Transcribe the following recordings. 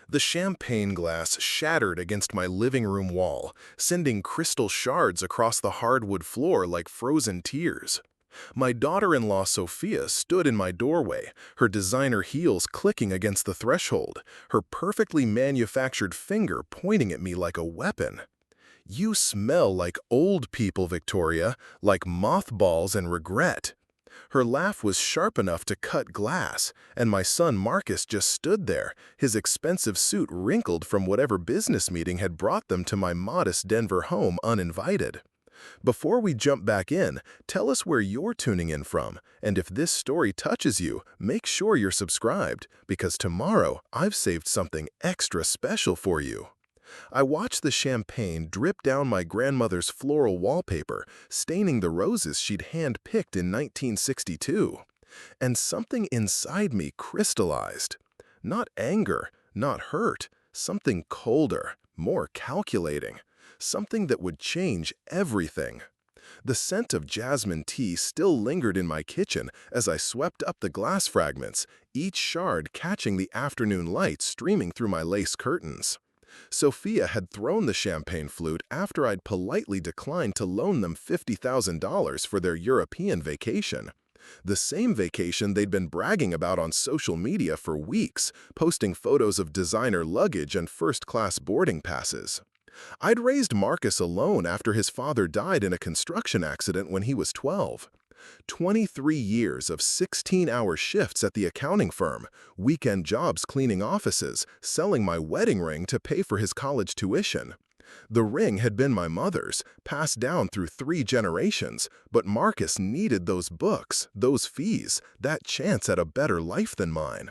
The champagne glass shattered against my living room wall, sending crystal shards across the hardwood floor like frozen tears. My daughter-in-law Sophia stood in my doorway, her designer heels clicking against the threshold, her perfectly manufactured finger pointing at me like a weapon. "You smell like old people, Victoria, like mothballs and regret." Her laugh was sharp enough to cut glass, and my son Marcus just stood there, his expensive suit wrinkled from whatever business meeting had brought them to my modest Denver home uninvited. Before we jump back in, tell us where you're tuning in from, and if this story touches you, make sure you're subscribed, because tomorrow I've saved something extra special for you. I watched the champagne drip down my grandmother's floral wallpaper, staining the roses she'd hand-picked in 1962. And something inside me crystallized. Not anger, not hurt, something colder, more calculating. Something that would change everything. The scent of jasmine tea still lingered in my kitchen as I swept up the glass fragments, each shard catching the afternoon light streaming through my lace curtains. Sophia had thrown the champagne flute after I'd politely declined to loan them $50,000 for their European vacation. The same vacation they'd been bragging about on social media for weeks, posting photos of designer luggage and first-class boarding passes. I'd raised Marcus alone after his father died in a construction accident when he was 12. 23 years of 16-hour shifts at the accounting firm, weekend jobs cleaning offices, selling my wedding ring to pay for his college tuition. The ring had been my mother's, passed down through 3 generations, but Marcus needed those books, those fees, that chance at a better life than mine.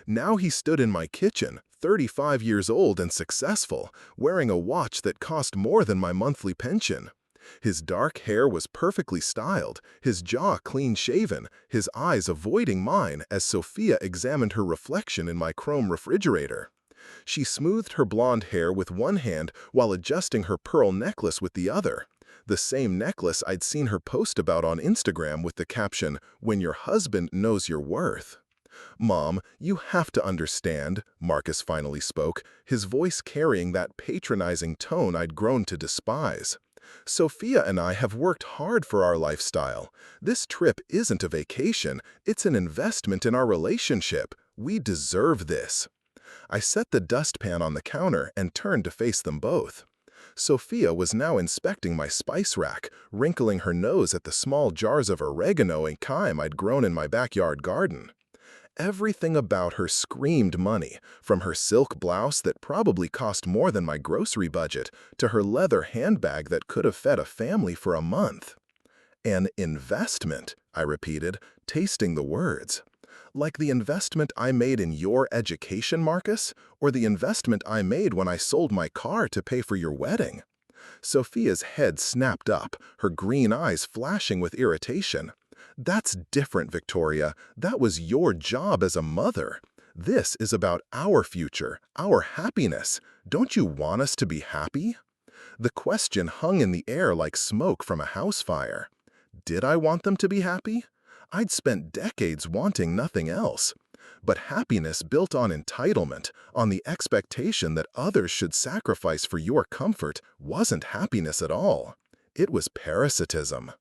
Now he stood in my kitchen, 35 years old and successful, wearing a watch that cost more than my monthly pension. His dark hair was perfectly styled, his jaw clean-shaven, his eyes avoiding mine as Sophia examined her reflection in my chrome refrigerator. She smoothed her blonde hair with one hand while adjusting her pearl necklace with the other. The same necklace I'd seen her post about on Instagram with the caption, "When your husband knows your worth." "Mom, you have to understand," Marcus finally spoke, his voice carrying that patronizing tone I'd grown to despise. "Sophia and I have worked hard for our lifestyle. This trip isn't a vacation, it's an investment in our relationship. We deserve this." I set the dustpan on the counter and turned to face them both. Sophia was now inspecting my spice rack, wrinkling her nose at the small jars of oregano and thyme I'd grown in my backyard garden. Everything about her screamed money, from her silk blouse that probably cost more than my grocery budget to her leather handbag that could have fed a family for a month. "An investment," I repeated, tasting the words. "Like the investment I made in your education, Marcus, or the investment I made when I sold my car to pay for your wedding?" Sophia's head snapped up, her green eyes flashing with irritation. "That's different, Victoria. That was your job as a mother. This is about our future, our happiness. Don't you want us to be happy?" The question hung in the air like smoke from a house fire. Did I want them to be happy? I'd spent decades wanting nothing else. But happiness built on entitlement, on the expectation that others should sacrifice for your comfort, wasn't happiness at all. It was parasitism.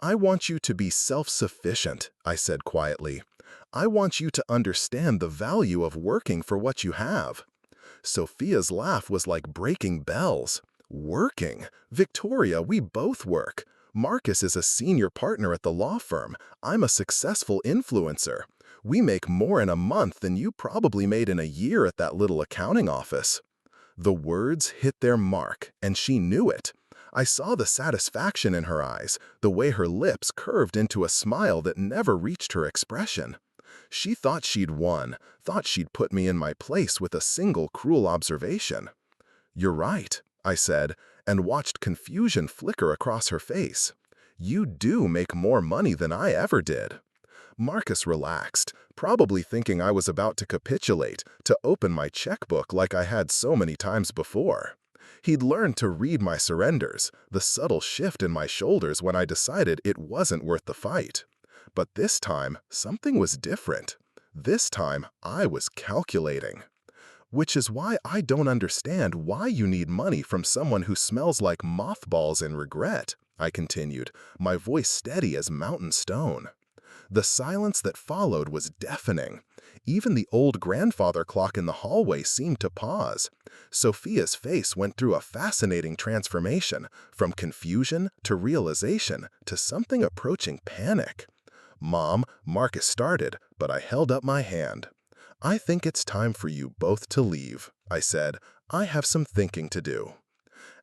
"I want you to be self-sufficient," I said quietly. "I want you to understand the value of working for what you have." Sophia's laugh was like breaking bells. "Working? Victoria, we both work. Marcus is a senior partner at the law firm. I'm a successful influencer. We make more in a month than you probably made in a year at that little accounting office." The words hit their mark, and she knew it. I saw the satisfaction in her eyes, the way her lips curved into a smile that never reached her expression. She thought she'd won, thought she'd put me in my place with a single cruel observation. "You're right," I said, and watched confusion flicker across her face. "You do make more money than I ever did." Marcus relaxed, probably thinking I was about to capitulate, to open my checkbook like I had so many times before. He'd learned to read my surrenders, the subtle shift in my shoulders when I decided it wasn't worth the fight. But this time, something was different. This time, I was calculating. Which is why I don't understand why you need money from someone who smells like mothballs and regret, I continued, my voice steady as mountain stone. The silence that followed was deafening. Even the old grandfather clock in the hallway seemed to pause. Sophia's face went through a fascinating transformation, from confusion to realization to something approaching panic. "Mom," Marcus started, but I held up my hand. "I think it's time for you both to leave," I said. "I have some thinking to do."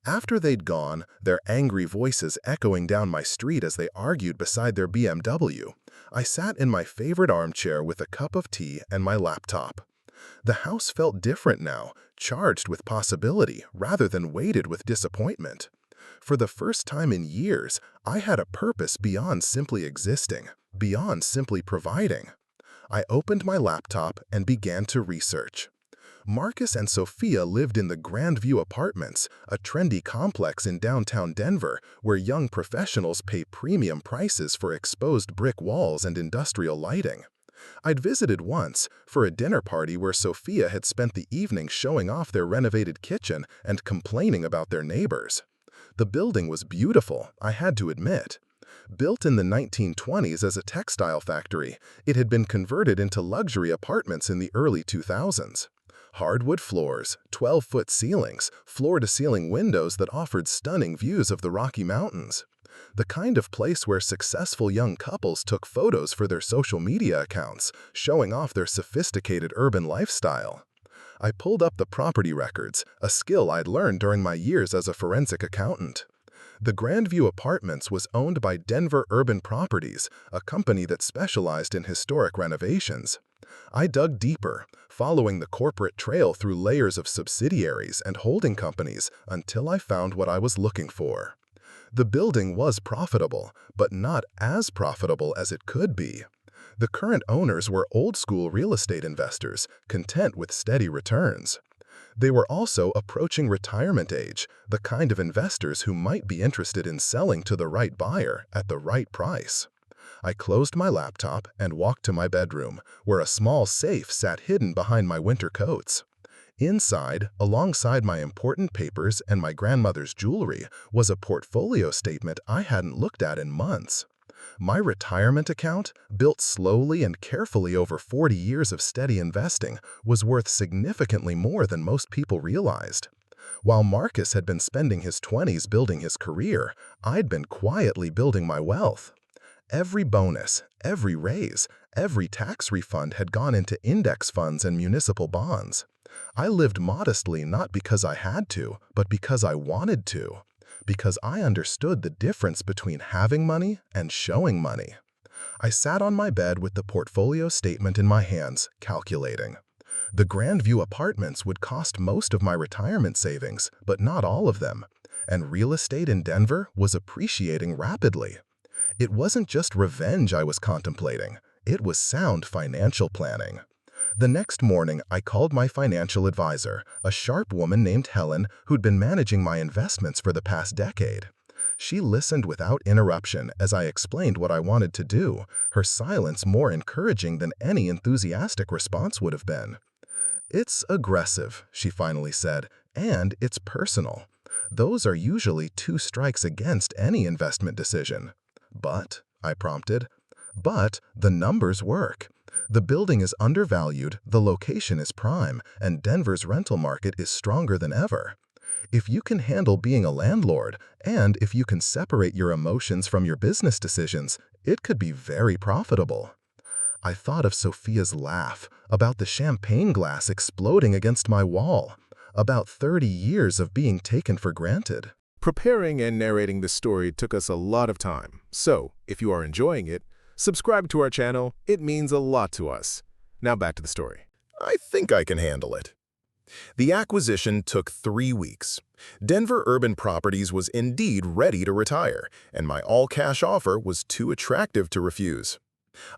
After they'd gone, their angry voices echoing down my street as they argued beside their BMW, I sat in my favorite armchair with a cup of tea and my laptop. The house felt different now, charged with possibility rather than weighted with disappointment. For the first time in years, I had a purpose beyond simply existing, beyond simply providing. I opened my laptop and began to research. Marcus and Sophia lived in the Grandview Apartments, a trendy complex in downtown Denver where young professionals pay premium prices for exposed brick walls and industrial lighting. I'd visited once for a dinner party where Sophia had spent the evening showing off their renovated kitchen and complaining about their neighbors. The building was beautiful, I had to admit. Built in the 1920s as a textile factory, it had been converted into luxury apartments in the early 2000s. Hardwood floors, 12-foot ceilings, floor-to-ceiling windows that offered stunning views of the Rocky Mountains. The kind of place where successful young couples took photos for their social media accounts, showing off their sophisticated urban lifestyle. I pulled up the property records, a skill I'd learned during my years as a forensic accountant. The Grandview Apartments was owned by Denver Urban Properties, a company that specialized in historic renovations. I dug deeper, following the corporate trail through layers of subsidiaries and holding companies until I found what I was looking for. The building was profitable, but not as profitable as it could be. The current owners were old-school real estate investors, content with steady returns. They were also approaching retirement age, the kind of investors who might be interested in selling to the right buyer at the right price. I closed my laptop and walked to my bedroom, where a small safe sat hidden behind my winter coats. Inside, alongside my important papers and my grandmother's jewelry, was a portfolio statement I hadn't looked at in months. My retirement account, built slowly and carefully over 40 years of steady investing, was worth significantly more than most people realized. While Marcus had been spending his 20s building his career, I'd been quietly building my wealth. Every bonus, every raise, every tax refund had gone into index funds and municipal bonds. I lived modestly not because I had to, but because I wanted to. Because I understood the difference between having money and showing money. I sat on my bed with the portfolio statement in my hands, calculating. The Grandview Apartments would cost most of my retirement savings, but not all of them. And real estate in Denver was appreciating rapidly. It wasn't just revenge I was contemplating. It was sound financial planning. The next morning, I called my financial advisor, a sharp woman named Helen who'd been managing my investments for the past decade. She listened without interruption as I explained what I wanted to do, her silence more encouraging than any enthusiastic response would have been. "It's aggressive," she finally said, "and it's personal. Those are usually two strikes against any investment decision." "But," I prompted, "but the numbers work. The building is undervalued, the location is prime, and Denver's rental market is stronger than ever. If you can handle being a landlord, and if you can separate your emotions from your business decisions, it could be very profitable." I thought of Sophia's laugh, about the champagne glass exploding against my wall, about 30 years of being taken for granted. Preparing and narrating this story took us a lot of time, so if you are enjoying it, subscribe to our channel. It means a lot to us. Now back to the story. I think I can handle it. The acquisition took 3 weeks. Denver Urban Properties was indeed ready to retire, and my all-cash offer was too attractive to refuse.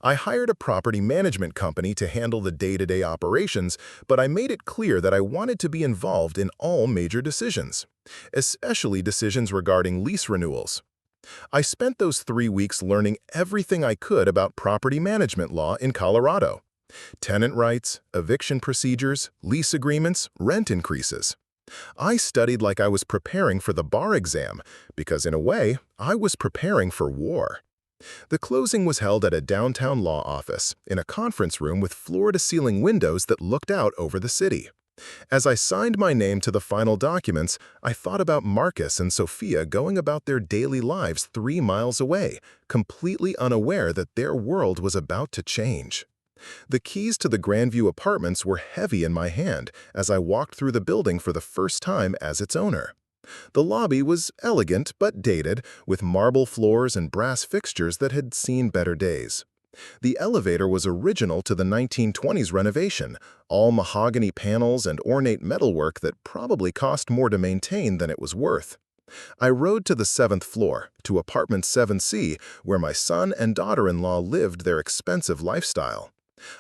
I hired a property management company to handle the day-to-day operations, but I made it clear that I wanted to be involved in all major decisions, especially decisions regarding lease renewals. I spent those 3 weeks learning everything I could about property management law in Colorado. Tenant rights, eviction procedures, lease agreements, rent increases. I studied like I was preparing for the bar exam, because in a way, I was preparing for war. The closing was held at a downtown law office, in a conference room with floor-to-ceiling windows that looked out over the city. As I signed my name to the final documents, I thought about Marcus and Sophia going about their daily lives 3 miles away, completely unaware that their world was about to change. The keys to the Grandview apartments were heavy in my hand as I walked through the building for the first time as its owner. The lobby was elegant but dated, with marble floors and brass fixtures that had seen better days. The elevator was original to the 1920s renovation, all mahogany panels and ornate metalwork that probably cost more to maintain than it was worth. I rode to the 7th floor, to apartment 7C, where my son and daughter-in-law lived their expensive lifestyle.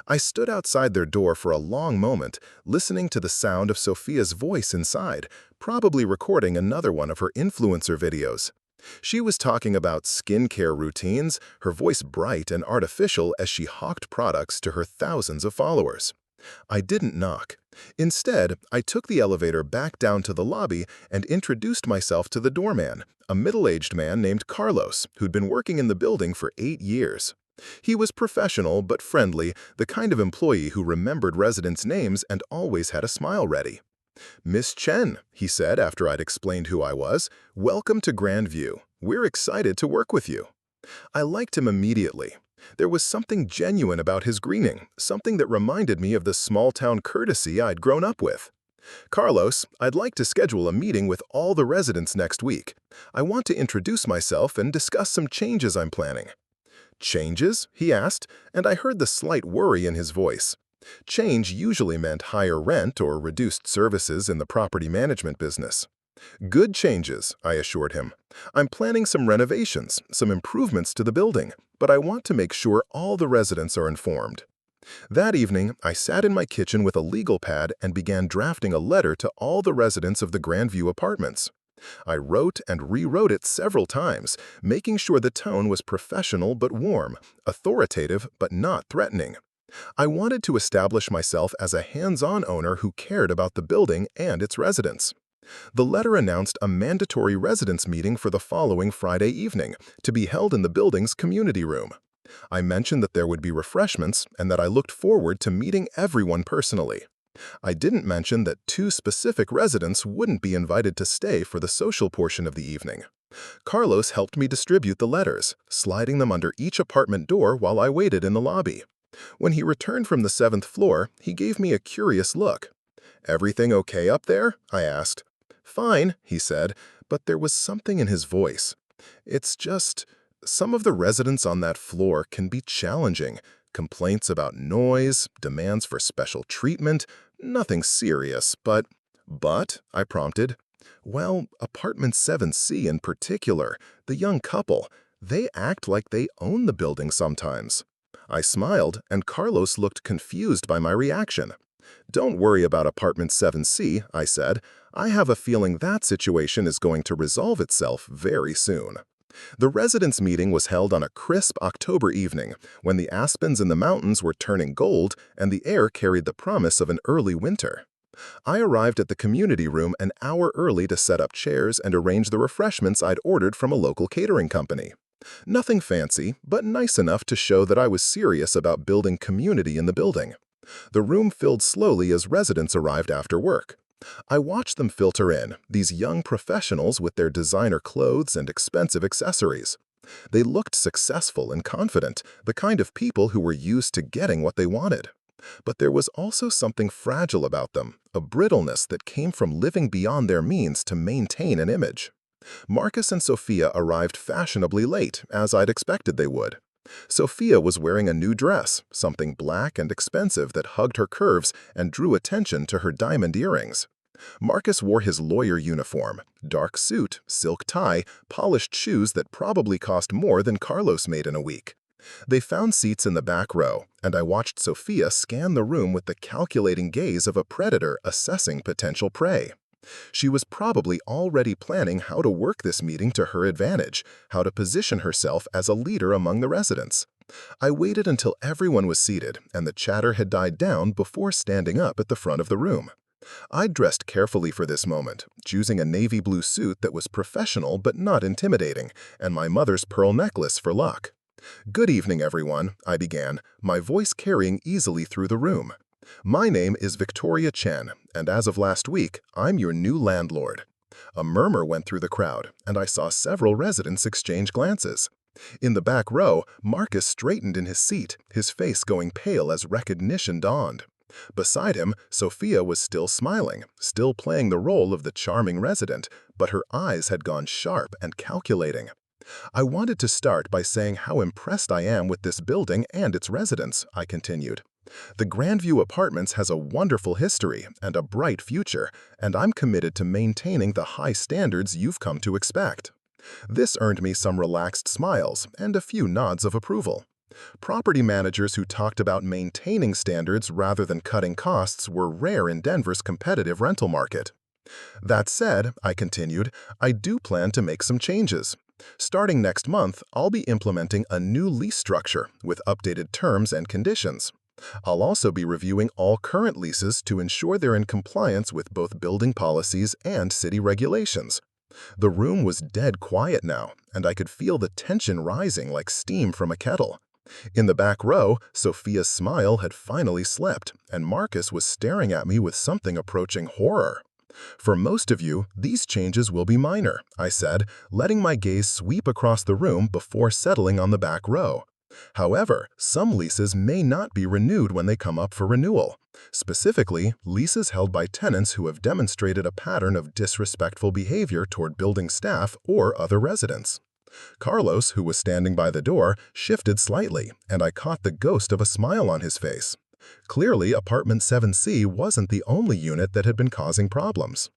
I stood outside their door for a long moment, listening to the sound of Sophia's voice inside, probably recording another one of her influencer videos. She was talking about skincare routines, her voice bright and artificial as she hawked products to her thousands of followers. I didn't knock. Instead, I took the elevator back down to the lobby and introduced myself to the doorman, a middle-aged man named Carlos, who'd been working in the building for 8 years. He was professional but friendly, the kind of employee who remembered residents' names and always had a smile ready. "Miss Chen," he said after I'd explained who I was, "welcome to Grandview. We're excited to work with you." I liked him immediately. There was something genuine about his greeting, something that reminded me of the small-town courtesy I'd grown up with. "Carlos, I'd like to schedule a meeting with all the residents next week. I want to introduce myself and discuss some changes I'm planning." "Changes?" he asked, and I heard the slight worry in his voice. Change usually meant higher rent or reduced services in the property management business. "Good changes," I assured him. "I'm planning some renovations, some improvements to the building, but I want to make sure all the residents are informed." That evening, I sat in my kitchen with a legal pad and began drafting a letter to all the residents of the Grandview apartments. I wrote and rewrote it several times, making sure the tone was professional but warm, authoritative but not threatening. I wanted to establish myself as a hands-on owner who cared about the building and its residents. The letter announced a mandatory residents meeting for the following Friday evening, to be held in the building's community room. I mentioned that there would be refreshments and that I looked forward to meeting everyone personally. I didn't mention that 2 specific residents wouldn't be invited to stay for the social portion of the evening. Carlos helped me distribute the letters, sliding them under each apartment door while I waited in the lobby. When he returned from the 7th floor, he gave me a curious look. "Everything okay up there?" I asked. "Fine," he said, but there was something in his voice. "It's just, some of the residents on that floor can be challenging. Complaints about noise, demands for special treatment, nothing serious, but—" "But?" I prompted. "Well, apartment 7C in particular, the young couple, they act like they own the building sometimes." I smiled, and Carlos looked confused by my reaction. "Don't worry about apartment 7C, I said. "I have a feeling that situation is going to resolve itself very soon." The residents' meeting was held on a crisp October evening, when the aspens in the mountains were turning gold and the air carried the promise of an early winter. I arrived at the community room an hour early to set up chairs and arrange the refreshments I'd ordered from a local catering company. Nothing fancy, but nice enough to show that I was serious about building community in the building. The room filled slowly as residents arrived after work. I watched them filter in, these young professionals with their designer clothes and expensive accessories. They looked successful and confident, the kind of people who were used to getting what they wanted. But there was also something fragile about them, a brittleness that came from living beyond their means to maintain an image. Marcus and Sophia arrived fashionably late, as I'd expected they would. Sophia was wearing a new dress, something black and expensive that hugged her curves and drew attention to her diamond earrings. Marcus wore his lawyer uniform, dark suit, silk tie, polished shoes that probably cost more than Carlos made in a week. They found seats in the back row, and I watched Sophia scan the room with the calculating gaze of a predator assessing potential prey. She was probably already planning how to work this meeting to her advantage, how to position herself as a leader among the residents. I waited until everyone was seated and the chatter had died down before standing up at the front of the room. I dressed carefully for this moment, choosing a navy blue suit that was professional but not intimidating, and my mother's pearl necklace for luck. "Good evening, everyone," I began, my voice carrying easily through the room. "My name is Victoria Chen, and as of last week, I'm your new landlord." A murmur went through the crowd, and I saw several residents exchange glances. In the back row, Marcus straightened in his seat, his face going pale as recognition dawned. Beside him, Sophia was still smiling, still playing the role of the charming resident, but her eyes had gone sharp and calculating. "I wanted to start by saying how impressed I am with this building and its residents," I continued. "The Grandview Apartments has a wonderful history and a bright future, and I'm committed to maintaining the high standards you've come to expect." This earned me some relaxed smiles and a few nods of approval. Property managers who talked about maintaining standards rather than cutting costs were rare in Denver's competitive rental market. "That said," I continued, "I do plan to make some changes. Starting next month, I'll be implementing a new lease structure with updated terms and conditions. I'll also be reviewing all current leases to ensure they're in compliance with both building policies and city regulations." The room was dead quiet now, and I could feel the tension rising like steam from a kettle. In the back row, Sophia's smile had finally slipped, and Marcus was staring at me with something approaching horror. "For most of you, these changes will be minor," I said, letting my gaze sweep across the room before settling on the back row. "However, some leases may not be renewed when they come up for renewal. Specifically, leases held by tenants who have demonstrated a pattern of disrespectful behavior toward building staff or other residents." Carlos, who was standing by the door, shifted slightly, and I caught the ghost of a smile on his face. Clearly, apartment 7C wasn't the only unit that had been causing problems.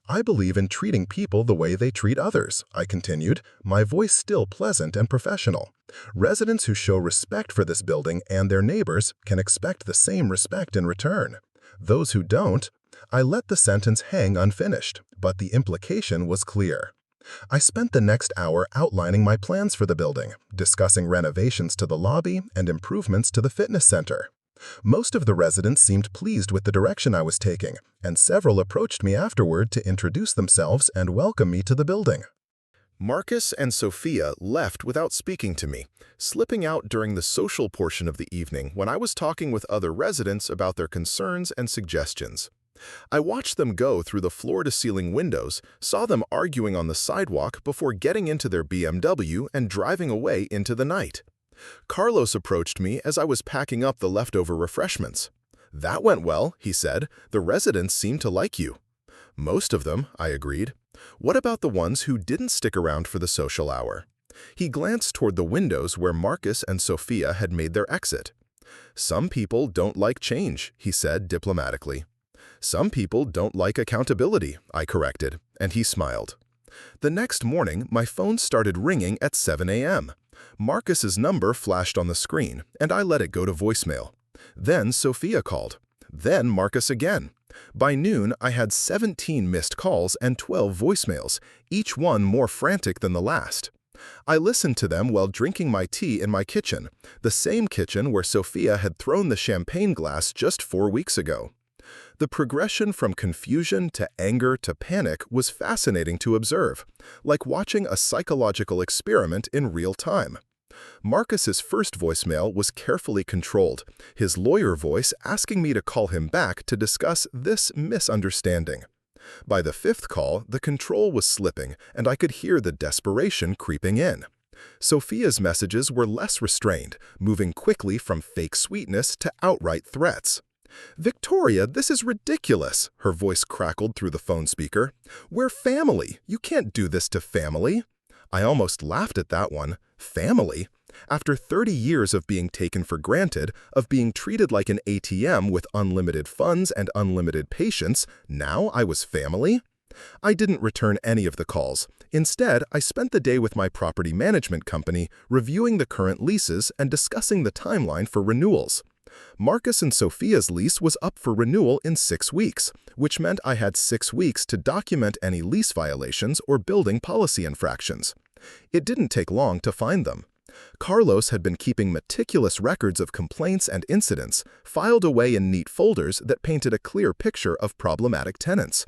"I believe in treating people the way they treat others," I continued, my voice still pleasant and professional. "Residents who show respect for this building and their neighbors can expect the same respect in return. Those who don't—" I let the sentence hang unfinished, but the implication was clear. I spent the next hour outlining my plans for the building, discussing renovations to the lobby and improvements to the fitness center. Most of the residents seemed pleased with the direction I was taking, and several approached me afterward to introduce themselves and welcome me to the building. Marcus and Sophia left without speaking to me, slipping out during the social portion of the evening when I was talking with other residents about their concerns and suggestions. I watched them go through the floor-to-ceiling windows, saw them arguing on the sidewalk before getting into their BMW and driving away into the night. Carlos approached me as I was packing up the leftover refreshments. "That went well," he said. "The residents seem to like you." "Most of them," I agreed. "What about the ones who didn't stick around for the social hour?" He glanced toward the windows where Marcus and Sophia had made their exit. "Some people don't like change," he said diplomatically. "Some people don't like accountability," I corrected, and he smiled. The next morning, my phone started ringing at 7 a.m. Marcus's number flashed on the screen, and I let it go to voicemail. Then Sophia called. Then Marcus again. By noon, I had 17 missed calls and 12 voicemails, each one more frantic than the last. I listened to them while drinking my tea in my kitchen, the same kitchen where Sophia had thrown the champagne glass just 4 weeks ago. The progression from confusion to anger to panic was fascinating to observe, like watching a psychological experiment in real time. Marcus's first voicemail was carefully controlled, his lawyer voice asking me to call him back to discuss this misunderstanding. By the 5th call, the control was slipping, and I could hear the desperation creeping in. Sophia's messages were less restrained, moving quickly from fake sweetness to outright threats. "Victoria, this is ridiculous," her voice crackled through the phone speaker. "We're family. You can't do this to family." I almost laughed at that one. Family? After 30 years of being taken for granted, of being treated like an ATM with unlimited funds and unlimited patience, now I was family? I didn't return any of the calls. Instead, I spent the day with my property management company, reviewing the current leases and discussing the timeline for renewals. Marcus and Sophia's lease was up for renewal in 6 weeks, which meant I had 6 weeks to document any lease violations or building policy infractions. It didn't take long to find them. Carlos had been keeping meticulous records of complaints and incidents, filed away in neat folders that painted a clear picture of problematic tenants.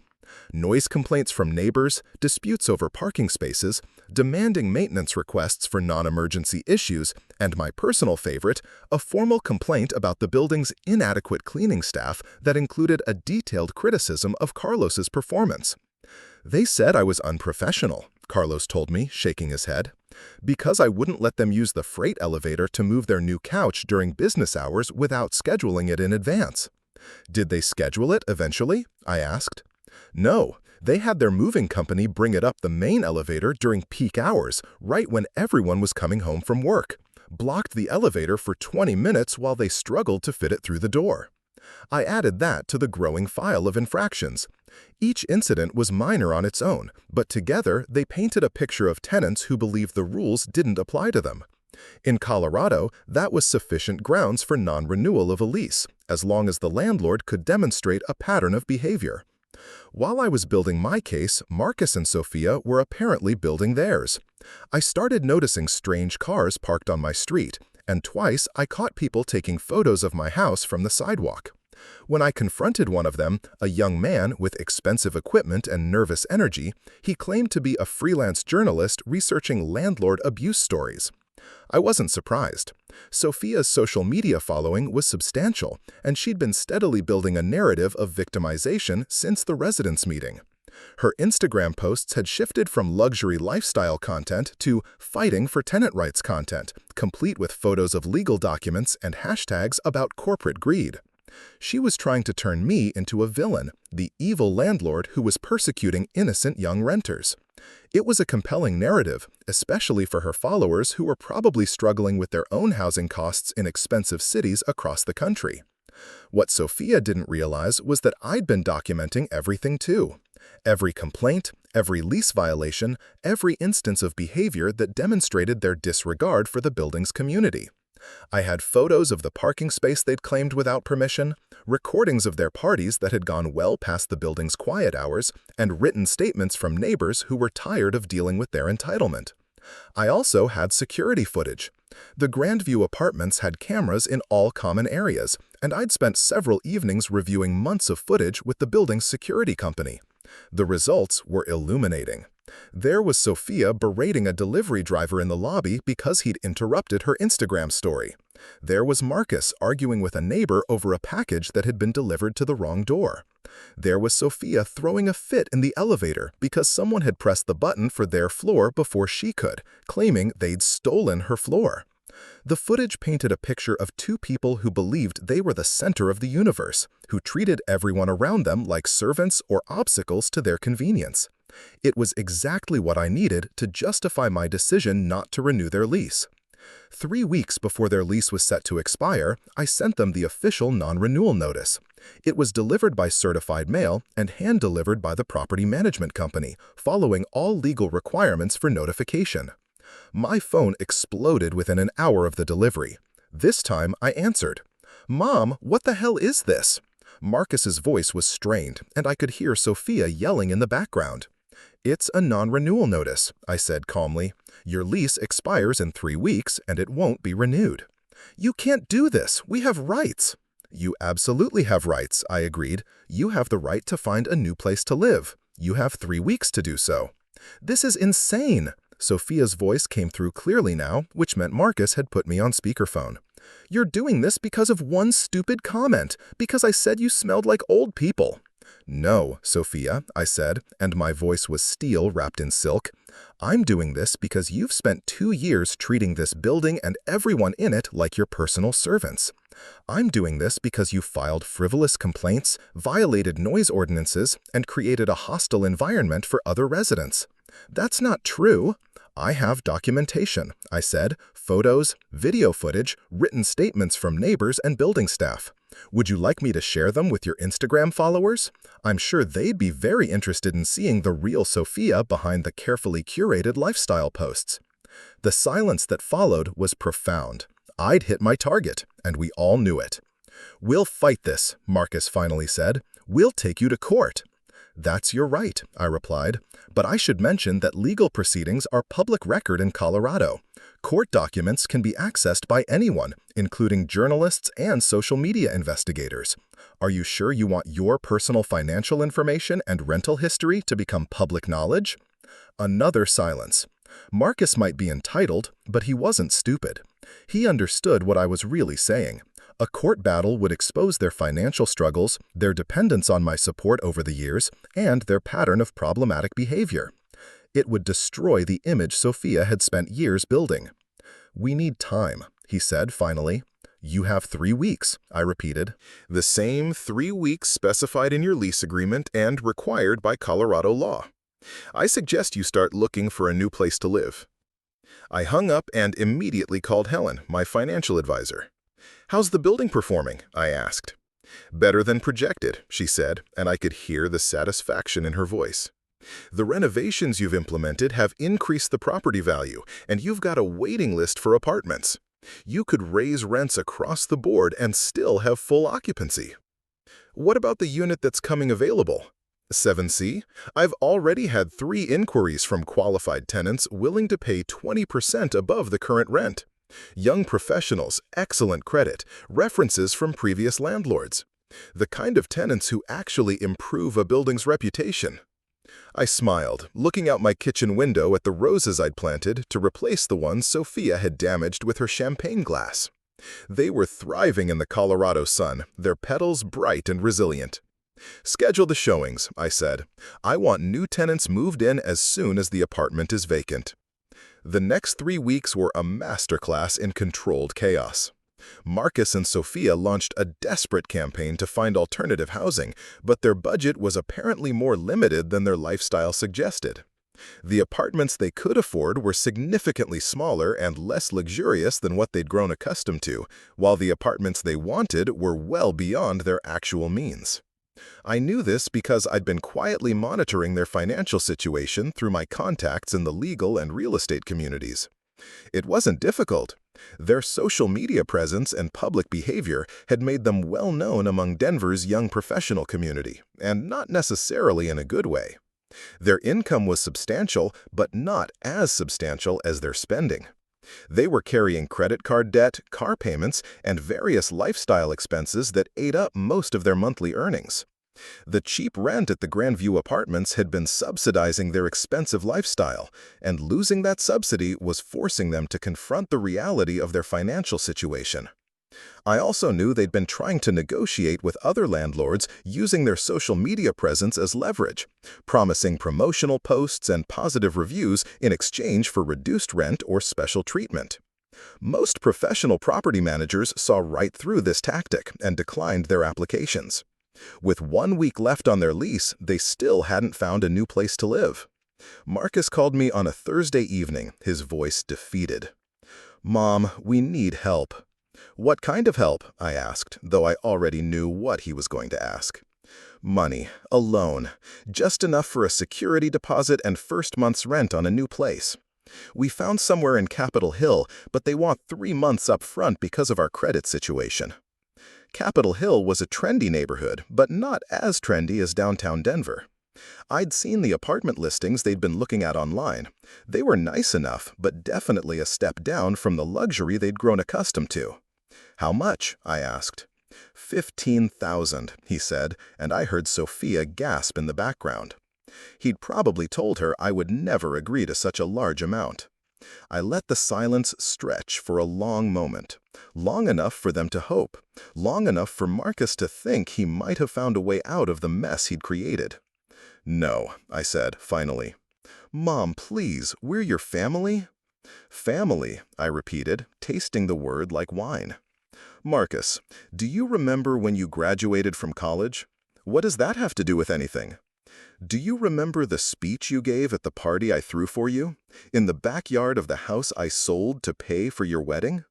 Noise complaints from neighbors, disputes over parking spaces, demanding maintenance requests for non-emergency issues, and my personal favorite, a formal complaint about the building's inadequate cleaning staff that included a detailed criticism of Carlos's performance. "They said I was unprofessional," Carlos told me, shaking his head, "because I wouldn't let them use the freight elevator to move their new couch during business hours without scheduling it in advance." "Did they schedule it eventually?" I asked. "No, they had their moving company bring it up the main elevator during peak hours, right when everyone was coming home from work. Blocked the elevator for 20 minutes while they struggled to fit it through the door." I added that to the growing file of infractions. Each incident was minor on its own, but together they painted a picture of tenants who believed the rules didn't apply to them. In Colorado, that was sufficient grounds for non-renewal of a lease, as long as the landlord could demonstrate a pattern of behavior. While I was building my case, Marcus and Sophia were apparently building theirs. I started noticing strange cars parked on my street, and twice I caught people taking photos of my house from the sidewalk. When I confronted one of them, a young man with expensive equipment and nervous energy, he claimed to be a freelance journalist researching landlord abuse stories. I wasn't surprised. Sophia's social media following was substantial, and she'd been steadily building a narrative of victimization since the residents' meeting. Her Instagram posts had shifted from luxury lifestyle content to fighting for tenant rights content, complete with photos of legal documents and hashtags about corporate greed. She was trying to turn me into a villain, the evil landlord who was persecuting innocent young renters. It was a compelling narrative, especially for her followers who were probably struggling with their own housing costs in expensive cities across the country. What Sophia didn't realize was that I'd been documenting everything too. Every complaint, every lease violation, every instance of behavior that demonstrated their disregard for the building's community. I had photos of the parking space they'd claimed without permission, recordings of their parties that had gone well past the building's quiet hours, and written statements from neighbors who were tired of dealing with their entitlement. I also had security footage. The Grandview apartments had cameras in all common areas, and I'd spent several evenings reviewing months of footage with the building's security company. The results were illuminating. There was Sophia berating a delivery driver in the lobby because he'd interrupted her Instagram story. There was Marcus arguing with a neighbor over a package that had been delivered to the wrong door. There was Sophia throwing a fit in the elevator because someone had pressed the button for their floor before she could, claiming they'd stolen her floor. The footage painted a picture of two people who believed they were the center of the universe, who treated everyone around them like servants or obstacles to their convenience. It was exactly what I needed to justify my decision not to renew their lease. 3 weeks before their lease was set to expire, I sent them the official non-renewal notice. It was delivered by certified mail and hand-delivered by the property management company, following all legal requirements for notification. My phone exploded within an hour of the delivery. This time I answered. "Mom, what the hell is this?" Marcus's voice was strained, and I could hear Sophia yelling in the background. "It's a non-renewal notice," I said calmly. "Your lease expires in 3 weeks, and it won't be renewed." "You can't do this. We have rights." "You absolutely have rights," I agreed. "You have the right to find a new place to live. You have 3 weeks to do so." "This is insane." Sophia's voice came through clearly now, which meant Marcus had put me on speakerphone. "You're doing this because of one stupid comment, because I said you smelled like old people." "No, Sophia," I said, and my voice was steel wrapped in silk. "I'm doing this because you've spent 2 years treating this building and everyone in it like your personal servants. I'm doing this because you filed frivolous complaints, violated noise ordinances, and created a hostile environment for other residents." "That's not true." "I have documentation," I said, "photos, video footage, written statements from neighbors and building staff. Would you like me to share them with your Instagram followers? I'm sure they'd be very interested in seeing the real Sophia behind the carefully curated lifestyle posts." The silence that followed was profound. I'd hit my target, and we all knew it. "We'll fight this," Marcus finally said. "We'll take you to court." "That's your right," I replied, "but I should mention that legal proceedings are public record in Colorado. Court documents can be accessed by anyone, including journalists and social media investigators. Are you sure you want your personal financial information and rental history to become public knowledge?" Another silence. Marcus might be entitled, but he wasn't stupid. He understood what I was really saying. A court battle would expose their financial struggles, their dependence on my support over the years, and their pattern of problematic behavior. It would destroy the image Sophia had spent years building. "We need time," he said finally. "You have 3 weeks," I repeated. The same 3 weeks specified in your lease agreement and required by Colorado law. "I suggest you start looking for a new place to live." I hung up and immediately called Helen, my financial advisor. "How's the building performing?" I asked. "Better than projected," she said, and I could hear the satisfaction in her voice. "The renovations you've implemented have increased the property value, and you've got a waiting list for apartments. You could raise rents across the board and still have full occupancy." "What about the unit that's coming available?" 7C? "I've already had 3 inquiries from qualified tenants willing to pay 20% above the current rent. Young professionals, excellent credit, references from previous landlords. The kind of tenants who actually improve a building's reputation." I smiled, looking out my kitchen window at the roses I'd planted to replace the ones Sophia had damaged with her champagne glass. They were thriving in the Colorado sun, their petals bright and resilient. "Schedule the showings," I said. "I want new tenants moved in as soon as the apartment is vacant." The next 3 weeks were a masterclass in controlled chaos. Marcus and Sophia launched a desperate campaign to find alternative housing, but their budget was apparently more limited than their lifestyle suggested. The apartments they could afford were significantly smaller and less luxurious than what they'd grown accustomed to, while the apartments they wanted were well beyond their actual means. I knew this because I'd been quietly monitoring their financial situation through my contacts in the legal and real estate communities. It wasn't difficult. Their social media presence and public behavior had made them well known among Denver's young professional community, and not necessarily in a good way. Their income was substantial, but not as substantial as their spending. They were carrying credit card debt, car payments, and various lifestyle expenses that ate up most of their monthly earnings. The cheap rent at the Grandview apartments had been subsidizing their expensive lifestyle, and losing that subsidy was forcing them to confront the reality of their financial situation. I also knew they'd been trying to negotiate with other landlords using their social media presence as leverage, promising promotional posts and positive reviews in exchange for reduced rent or special treatment. Most professional property managers saw right through this tactic and declined their applications. With 1 week left on their lease, they still hadn't found a new place to live. Marcus called me on a Thursday evening, his voice defeated. "Mom, we need help." "What kind of help?" I asked, though I already knew what he was going to ask. "Money, a loan, just enough for a security deposit and first month's rent on a new place. We found somewhere in Capitol Hill, but they want 3 months up front because of our credit situation." Capitol Hill was a trendy neighborhood, but not as trendy as downtown Denver. I'd seen the apartment listings they'd been looking at online. They were nice enough, but definitely a step down from the luxury they'd grown accustomed to. "How much?" I asked. "15,000, he said, and I heard Sophia gasp in the background. He'd probably told her I would never agree to such a large amount. I let the silence stretch for a long moment, long enough for them to hope, long enough for Marcus to think he might have found a way out of the mess he'd created. "No," I said, finally. "Mom, please, we're your family." "Family," I repeated, tasting the word like wine. "Marcus, do you remember when you graduated from college? What does that have to do with anything? Do you remember the speech you gave at the party I threw for you, in the backyard of the house I sold to pay for your wedding?"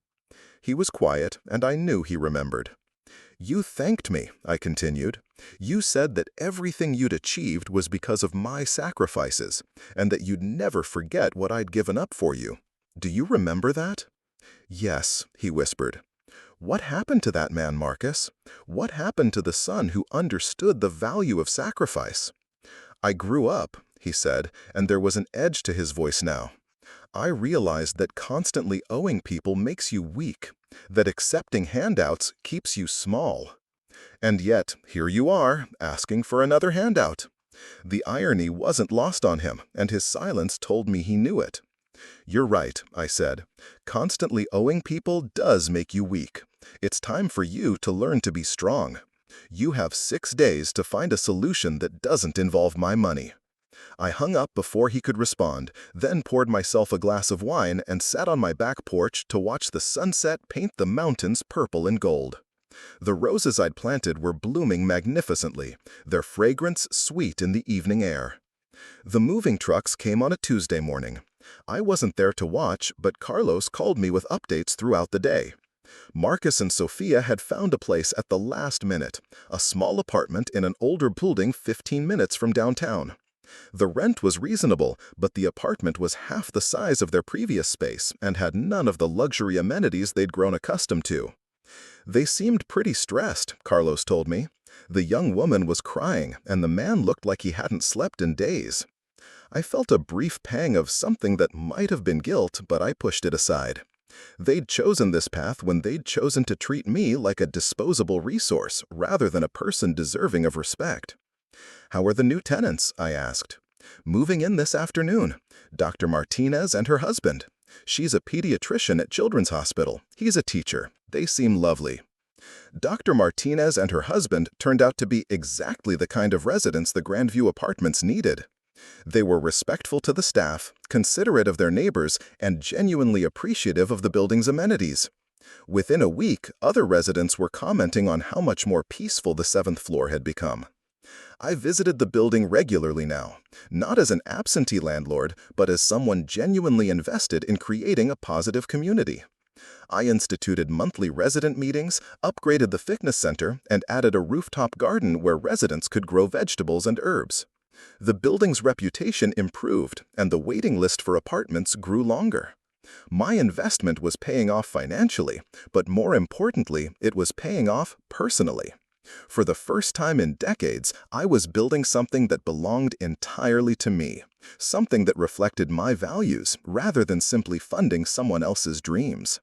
He was quiet, and I knew he remembered. "You thanked me," I continued. "You said that everything you'd achieved was because of my sacrifices, and that you'd never forget what I'd given up for you. Do you remember that?" "Yes," he whispered. "What happened to that man, Marcus? What happened to the son who understood the value of sacrifice?" I grew up, he said, and there was an edge to his voice now. I realized that constantly owing people makes you weak, that accepting handouts keeps you small. And yet, here you are, asking for another handout. The irony wasn't lost on him, and his silence told me he knew it. You're right, I said. Constantly owing people does make you weak. It's time for you to learn to be strong. You have 6 days to find a solution that doesn't involve my money. I hung up before he could respond, then poured myself a glass of wine and sat on my back porch to watch the sunset paint the mountains purple and gold. The roses I'd planted were blooming magnificently, their fragrance sweet in the evening air. The moving trucks came on a Tuesday morning. I wasn't there to watch, but Carlos called me with updates throughout the day. Marcus and Sophia had found a place at the last minute, a small apartment in an older building 15 minutes from downtown. The rent was reasonable, but the apartment was half the size of their previous space and had none of the luxury amenities they'd grown accustomed to. They seemed pretty stressed, Carlos told me. The young woman was crying, and the man looked like he hadn't slept in days. I felt a brief pang of something that might have been guilt, but I pushed it aside. They'd chosen this path when they'd chosen to treat me like a disposable resource rather than a person deserving of respect. How are the new tenants? I asked. Moving in this afternoon. Dr. Martinez and her husband. She's a pediatrician at Children's Hospital. He's a teacher. They seem lovely. Dr. Martinez and her husband turned out to be exactly the kind of residents the Grandview Apartments needed. They were respectful to the staff, considerate of their neighbors, and genuinely appreciative of the building's amenities. Within a week, other residents were commenting on how much more peaceful the 7th floor had become. I visited the building regularly now, not as an absentee landlord, but as someone genuinely invested in creating a positive community. I instituted monthly resident meetings, upgraded the fitness center, and added a rooftop garden where residents could grow vegetables and herbs. The building's reputation improved, and the waiting list for apartments grew longer. My investment was paying off financially, but more importantly, it was paying off personally. For the first time in decades, I was building something that belonged entirely to me, something that reflected my values rather than simply funding someone else's dreams.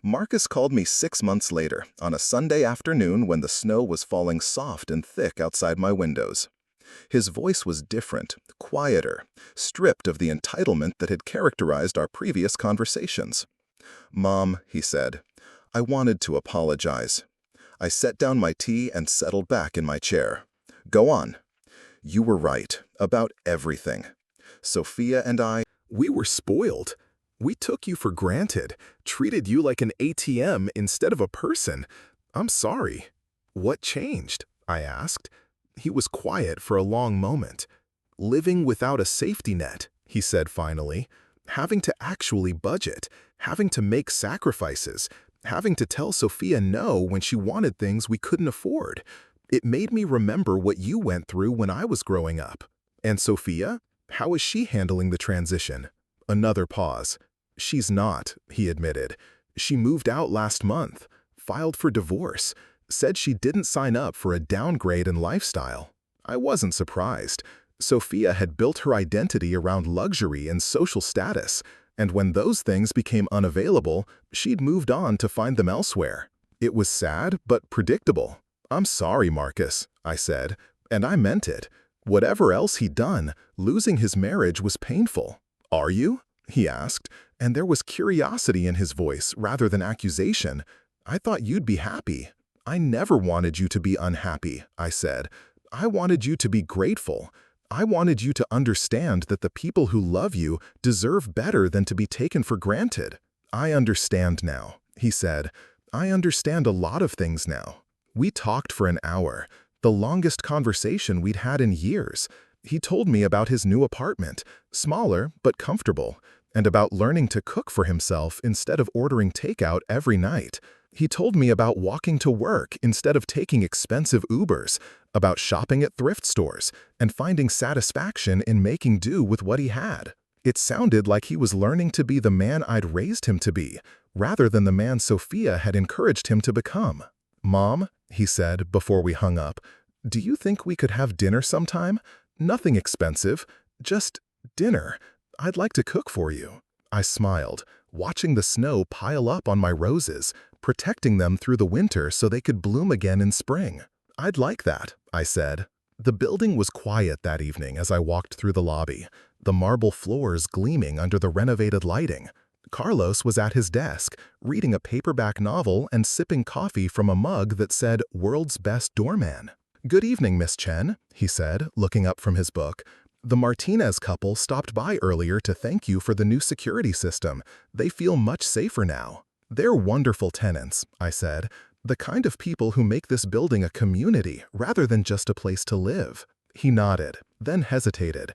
Marcus called me 6 months later, on a Sunday afternoon when the snow was falling soft and thick outside my windows. His voice was different, quieter, stripped of the entitlement that had characterized our previous conversations. "Mom," he said, "I wanted to apologize." I set down my tea and settled back in my chair. "Go on." "You were right, about everything. Sophia and we were spoiled. We took you for granted, treated you like an ATM instead of a person. I'm sorry." "What changed?" I asked. He was quiet for a long moment. "Living without a safety net," he said finally. "Having to actually budget, having to make sacrifices, having to tell Sophia no when she wanted things we couldn't afford. It made me remember what you went through when I was growing up. And Sophia? How is she handling the transition?" Another pause. "She's not," he admitted. "She moved out last month, filed for divorce, said she didn't sign up for a downgrade in lifestyle." I wasn't surprised. Sophia had built her identity around luxury and social status, and when those things became unavailable, she'd moved on to find them elsewhere. It was sad, but predictable. "I'm sorry, Marcus," I said, and I meant it. Whatever else he'd done, losing his marriage was painful. "Are you?" he asked, and there was curiosity in his voice rather than accusation. "I thought you'd be happy." "I never wanted you to be unhappy," I said. "I wanted you to be grateful. I wanted you to understand that the people who love you deserve better than to be taken for granted." "I understand now," he said. "I understand a lot of things now." We talked for an hour, the longest conversation we'd had in years. He told me about his new apartment, smaller but comfortable, and about learning to cook for himself instead of ordering takeout every night. He told me about walking to work instead of taking expensive Ubers, about shopping at thrift stores, and finding satisfaction in making do with what he had. It sounded like he was learning to be the man I'd raised him to be, rather than the man Sophia had encouraged him to become. "Mom," he said before we hung up, "do you think we could have dinner sometime? Nothing expensive, just dinner. I'd like to cook for you. I smiled, watching the snow pile up on my roses, protecting them through the winter so they could bloom again in spring. I'd like that, I said. The building was quiet that evening as I walked through the lobby, the marble floors gleaming under the renovated lighting. Carlos was at his desk, reading a paperback novel and sipping coffee from a mug that said, "World's Best Doorman." "Good evening, Miss Chen," he said, looking up from his book. "The Martinez couple stopped by earlier to thank you for the new security system. They feel much safer now." "They're wonderful tenants," I said. "The kind of people who make this building a community rather than just a place to live." He nodded, then hesitated.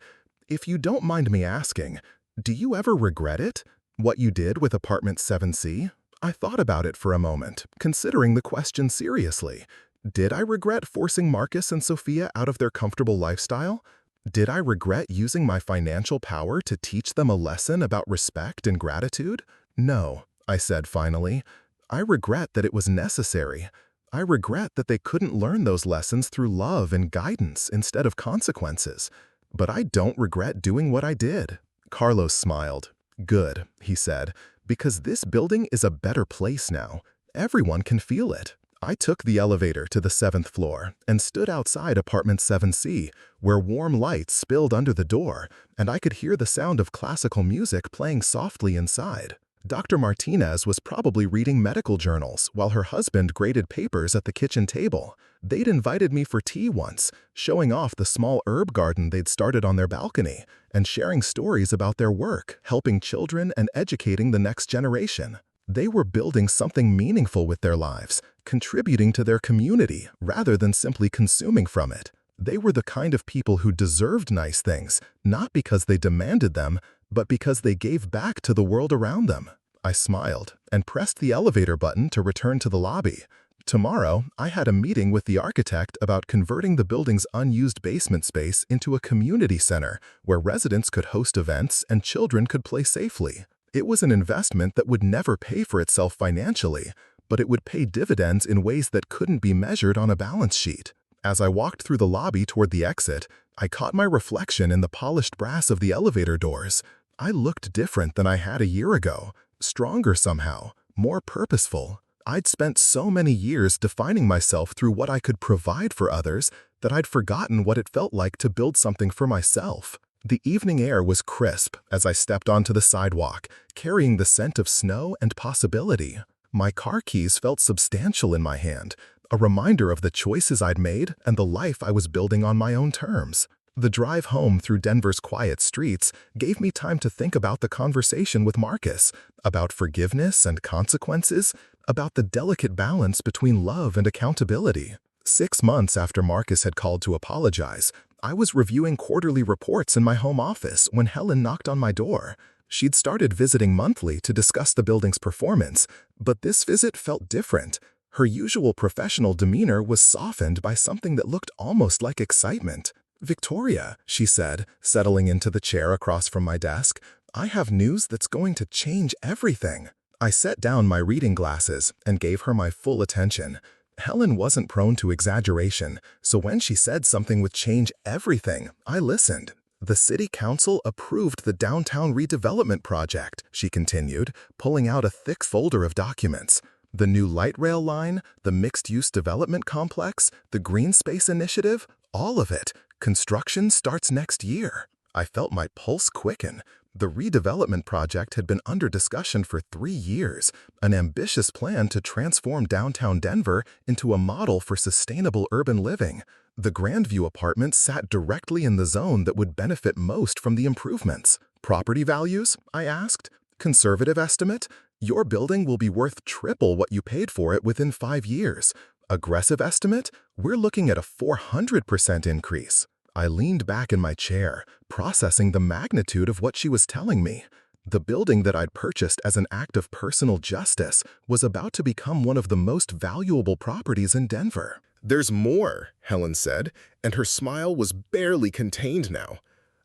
"If you don't mind me asking, do you ever regret it? What you did with apartment 7C? I thought about it for a moment, considering the question seriously. Did I regret forcing Marcus and Sophia out of their comfortable lifestyle? Did I regret using my financial power to teach them a lesson about respect and gratitude? No, I said finally. I regret that it was necessary. I regret that they couldn't learn those lessons through love and guidance instead of consequences. But I don't regret doing what I did." Carlos smiled. "Good," he said, "because this building is a better place now. Everyone can feel it." I took the elevator to the 7th floor and stood outside apartment 7C, where warm lights spilled under the door, and I could hear the sound of classical music playing softly inside. Dr. Martinez was probably reading medical journals while her husband graded papers at the kitchen table. They'd invited me for tea once, showing off the small herb garden they'd started on their balcony, and sharing stories about their work, helping children and educating the next generation. They were building something meaningful with their lives, contributing to their community rather than simply consuming from it. They were the kind of people who deserved nice things, not because they demanded them, but because they gave back to the world around them. I smiled and pressed the elevator button to return to the lobby. Tomorrow, I had a meeting with the architect about converting the building's unused basement space into a community center where residents could host events and children could play safely. It was an investment that would never pay for itself financially, but it would pay dividends in ways that couldn't be measured on a balance sheet. As I walked through the lobby toward the exit, I caught my reflection in the polished brass of the elevator doors. I looked different than I had a year ago, stronger somehow, more purposeful. I'd spent so many years defining myself through what I could provide for others that I'd forgotten what it felt like to build something for myself. The evening air was crisp as I stepped onto the sidewalk, carrying the scent of snow and possibility. My car keys felt substantial in my hand, a reminder of the choices I'd made and the life I was building on my own terms. The drive home through Denver's quiet streets gave me time to think about the conversation with Marcus, about forgiveness and consequences, about the delicate balance between love and accountability. 6 months after Marcus had called to apologize, I was reviewing quarterly reports in my home office when Helen knocked on my door. She'd started visiting monthly to discuss the building's performance, but this visit felt different. Her usual professional demeanor was softened by something that looked almost like excitement. "Victoria," she said, settling into the chair across from my desk, "I have news that's going to change everything." I set down my reading glasses and gave her my full attention. Helen wasn't prone to exaggeration, so when she said something would change everything, I listened. "The city council approved the downtown redevelopment project," she continued, pulling out a thick folder of documents. "The new light rail line, the mixed-use development complex, the green space initiative, all of it. Construction starts next year." I felt my pulse quicken. The redevelopment project had been under discussion for 3 years, an ambitious plan to transform downtown Denver into a model for sustainable urban living. The Grandview apartments sat directly in the zone that would benefit most from the improvements. "Property values?" I asked. "Conservative estimate? Your building will be worth triple what you paid for it within 5 years. Aggressive estimate? We're looking at a 400% increase." I leaned back in my chair, processing the magnitude of what she was telling me. The building that I'd purchased as an act of personal justice was about to become one of the most valuable properties in Denver. "There's more," Helen said, and her smile was barely contained now.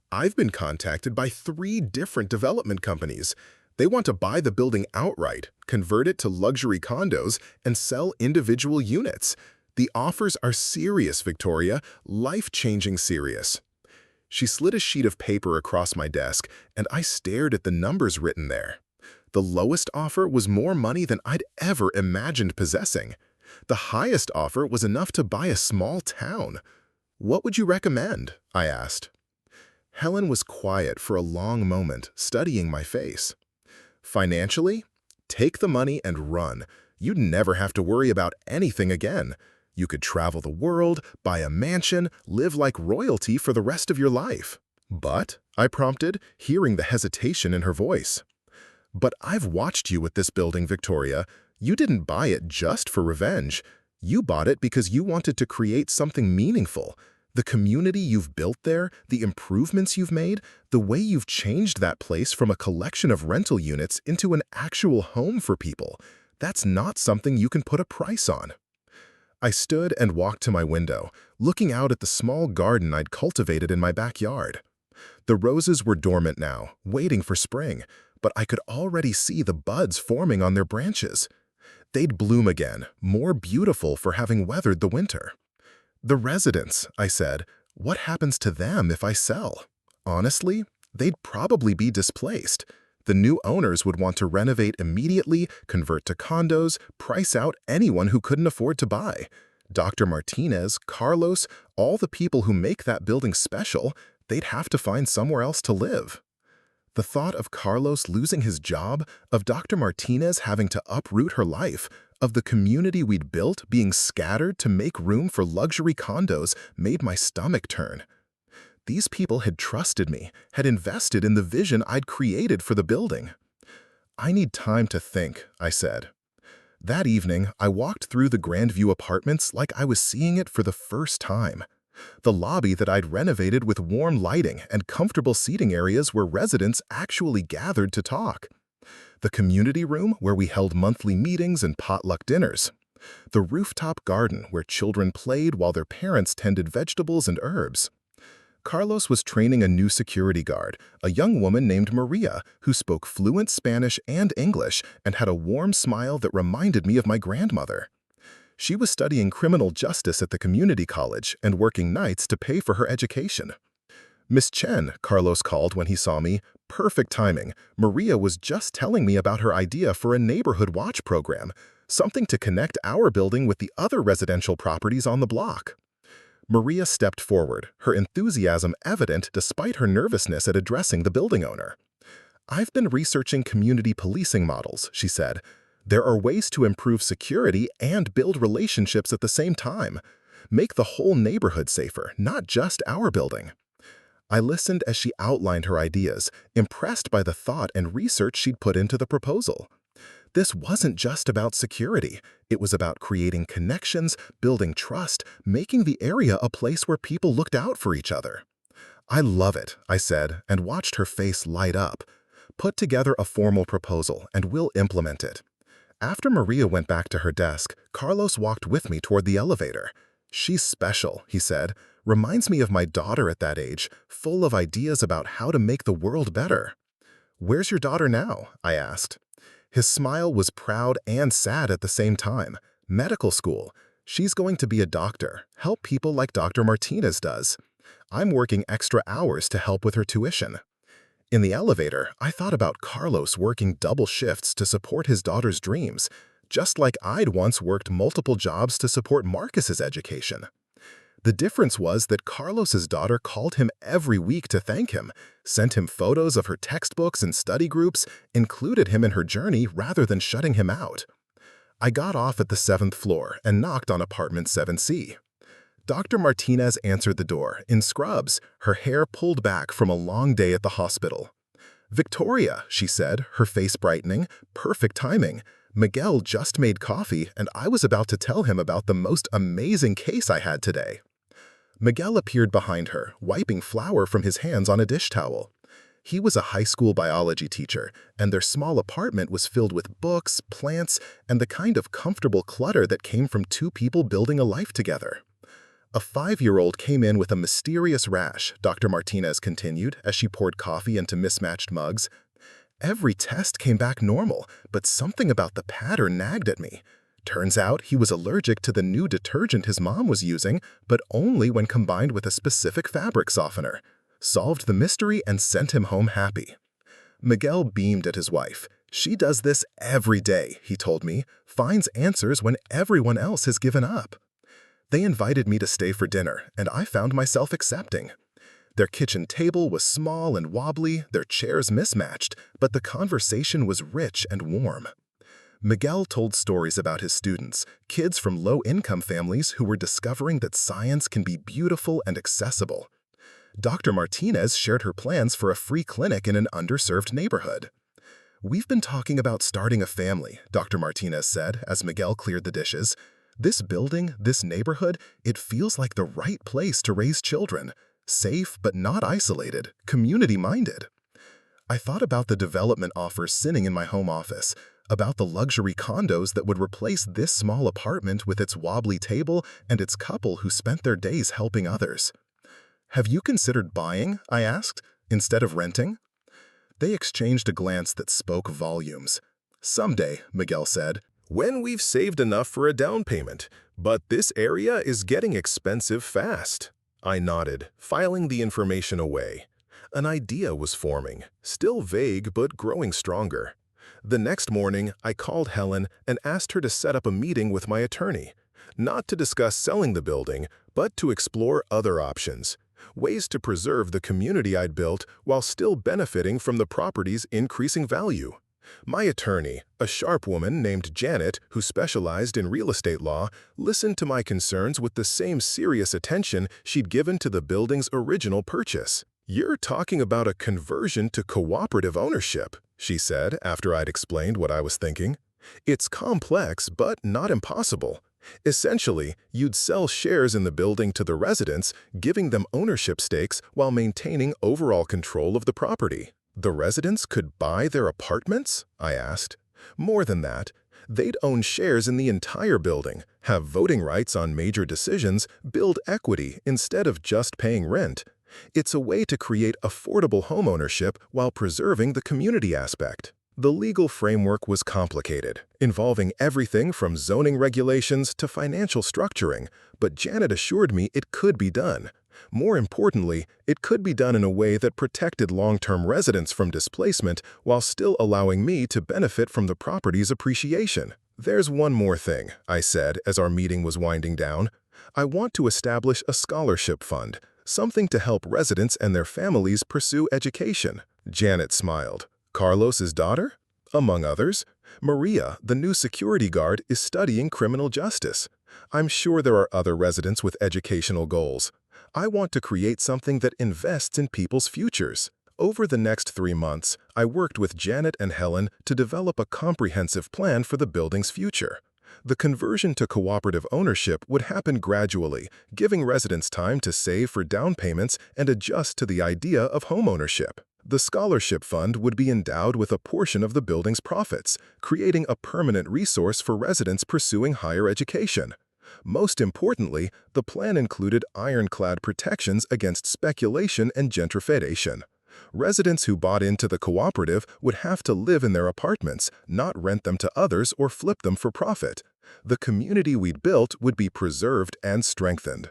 "I've been contacted by 3 different development companies. They want to buy the building outright, convert it to luxury condos, and sell individual units. The offers are serious, Victoria, life-changing serious." She slid a sheet of paper across my desk, and I stared at the numbers written there. The lowest offer was more money than I'd ever imagined possessing. The highest offer was enough to buy a small town. "What would you recommend?" I asked. Helen was quiet for a long moment, studying my face. "Financially? Take the money and run. You'd never have to worry about anything again. You could travel the world, buy a mansion, live like royalty for the rest of your life." "But?" I prompted, hearing the hesitation in her voice. "But I've watched you with this building, Victoria. You didn't buy it just for revenge. You bought it because you wanted to create something meaningful. The community you've built there, the improvements you've made, the way you've changed that place from a collection of rental units into an actual home for people. That's not something you can put a price on." I stood and walked to my window, looking out at the small garden I'd cultivated in my backyard. The roses were dormant now, waiting for spring, but I could already see the buds forming on their branches. They'd bloom again, more beautiful for having weathered the winter. "The residents," I said, "what happens to them if I sell?" Honestly, they'd probably be displaced. The new owners would want to renovate immediately, convert to condos, price out anyone who couldn't afford to buy. Dr. Martinez, Carlos, all the people who make that building special, they'd have to find somewhere else to live. The thought of Carlos losing his job, of Dr. Martinez having to uproot her life, of the community we'd built being scattered to make room for luxury condos made my stomach turn. These people had trusted me, had invested in the vision I'd created for the building. "I need time to think," I said. That evening, I walked through the Grandview apartments like I was seeing it for the first time. The lobby that I'd renovated with warm lighting and comfortable seating areas where residents actually gathered to talk. The community room where we held monthly meetings and potluck dinners. The rooftop garden where children played while their parents tended vegetables and herbs. Carlos was training a new security guard, a young woman named Maria, who spoke fluent Spanish and English and had a warm smile that reminded me of my grandmother. She was studying criminal justice at the community college and working nights to pay for her education. "Miss Chen," Carlos called when he saw me. Perfect timing. Maria was just telling me about her idea for a neighborhood watch program, something to connect our building with the other residential properties on the block. Maria stepped forward, her enthusiasm evident despite her nervousness at addressing the building owner. "I've been researching community policing models," she said. "There are ways to improve security and build relationships at the same time. Make the whole neighborhood safer, not just our building." I listened as she outlined her ideas, impressed by the thought and research she'd put into the proposal. This wasn't just about security. It was about creating connections, building trust, making the area a place where people looked out for each other. "I love it," I said, and watched her face light up. "Put together a formal proposal, and we'll implement it." After Maria went back to her desk, Carlos walked with me toward the elevator. "She's special," he said. "Reminds me of my daughter at that age, full of ideas about how to make the world better." "Where's your daughter now?" I asked. His smile was proud and sad at the same time. "Medical school. She's going to be a doctor, help people like Dr. Martinez does. I'm working extra hours to help with her tuition." In the elevator, I thought about Carlos working double shifts to support his daughter's dreams, just like I'd once worked multiple jobs to support Marcus's education. The difference was that Carlos's daughter called him every week to thank him, sent him photos of her textbooks and study groups, included him in her journey rather than shutting him out. I got off at the 7th floor and knocked on apartment 7C. Dr. Martinez answered the door, in scrubs, her hair pulled back from a long day at the hospital. "Victoria," she said, her face brightening, "perfect timing. Miguel just made coffee, and I was about to tell him about the most amazing case I had today." Miguel appeared behind her, wiping flour from his hands on a dish towel. He was a high school biology teacher, and their small apartment was filled with books, plants, and the kind of comfortable clutter that came from two people building a life together. "A 5-year-old came in with a mysterious rash," Dr. Martinez continued as she poured coffee into mismatched mugs. "Every test came back normal, but something about the pattern nagged at me. Turns out he was allergic to the new detergent his mom was using, but only when combined with a specific fabric softener. solved the mystery, and sent him home happy. Miguel beamed at his wife. She does this every day, he told me, finds answers when everyone else has given up. They invited me to stay for dinner, and I found myself accepting. Their kitchen table was small and wobbly, their chairs mismatched, but the conversation was rich and warm. Miguel told stories about his students, kids from low-income families who were discovering that science can be beautiful and accessible. Dr. Martinez shared her plans for a free clinic in an underserved neighborhood. "We've been talking about starting a family," Dr. Martinez said as Miguel cleared the dishes. "This building, this neighborhood, it feels like the right place to raise children. Safe but not isolated, community-minded." I thought about the development offers sitting in my home office, about the luxury condos that would replace this small apartment with its wobbly table and its couple who spent their days helping others. "Have you considered buying?" I asked, "instead of renting?" They exchanged a glance that spoke volumes. "Someday," Miguel said, "when we've saved enough for a down payment, but this area is getting expensive fast." I nodded, filing the information away. An idea was forming, still vague but growing stronger. The next morning, I called Helen and asked her to set up a meeting with my attorney, not to discuss selling the building, but to explore other options, ways to preserve the community I'd built while still benefiting from the property's increasing value. My attorney, a sharp woman named Janet who specialized in real estate law, listened to my concerns with the same serious attention she'd given to the building's original purchase. "You're talking about a conversion to cooperative ownership," she said after I'd explained what I was thinking. "It's complex, but not impossible. Essentially, you'd sell shares in the building to the residents, giving them ownership stakes while maintaining overall control of the property." "The residents could buy their apartments?" I asked. "More than that. They'd own shares in the entire building, have voting rights on major decisions, build equity instead of just paying rent. It's a way to create affordable homeownership while preserving the community aspect." The legal framework was complicated, involving everything from zoning regulations to financial structuring, but Janet assured me it could be done. More importantly, it could be done in a way that protected long-term residents from displacement while still allowing me to benefit from the property's appreciation. "There's one more thing," I said as our meeting was winding down. "I want to establish a scholarship fund, something to help residents and their families pursue education." Janet smiled. "Carlos's daughter?" "Among others. Maria, the new security guard, is studying criminal justice. I'm sure there are other residents with educational goals. I want to create something that invests in people's futures." Over the next 3 months, I worked with Janet and Helen to develop a comprehensive plan for the building's future. The conversion to cooperative ownership would happen gradually, giving residents time to save for down payments and adjust to the idea of homeownership. The scholarship fund would be endowed with a portion of the building's profits, creating a permanent resource for residents pursuing higher education. Most importantly, the plan included ironclad protections against speculation and gentrification. Residents who bought into the cooperative would have to live in their apartments, not rent them to others or flip them for profit. The community we'd built would be preserved and strengthened.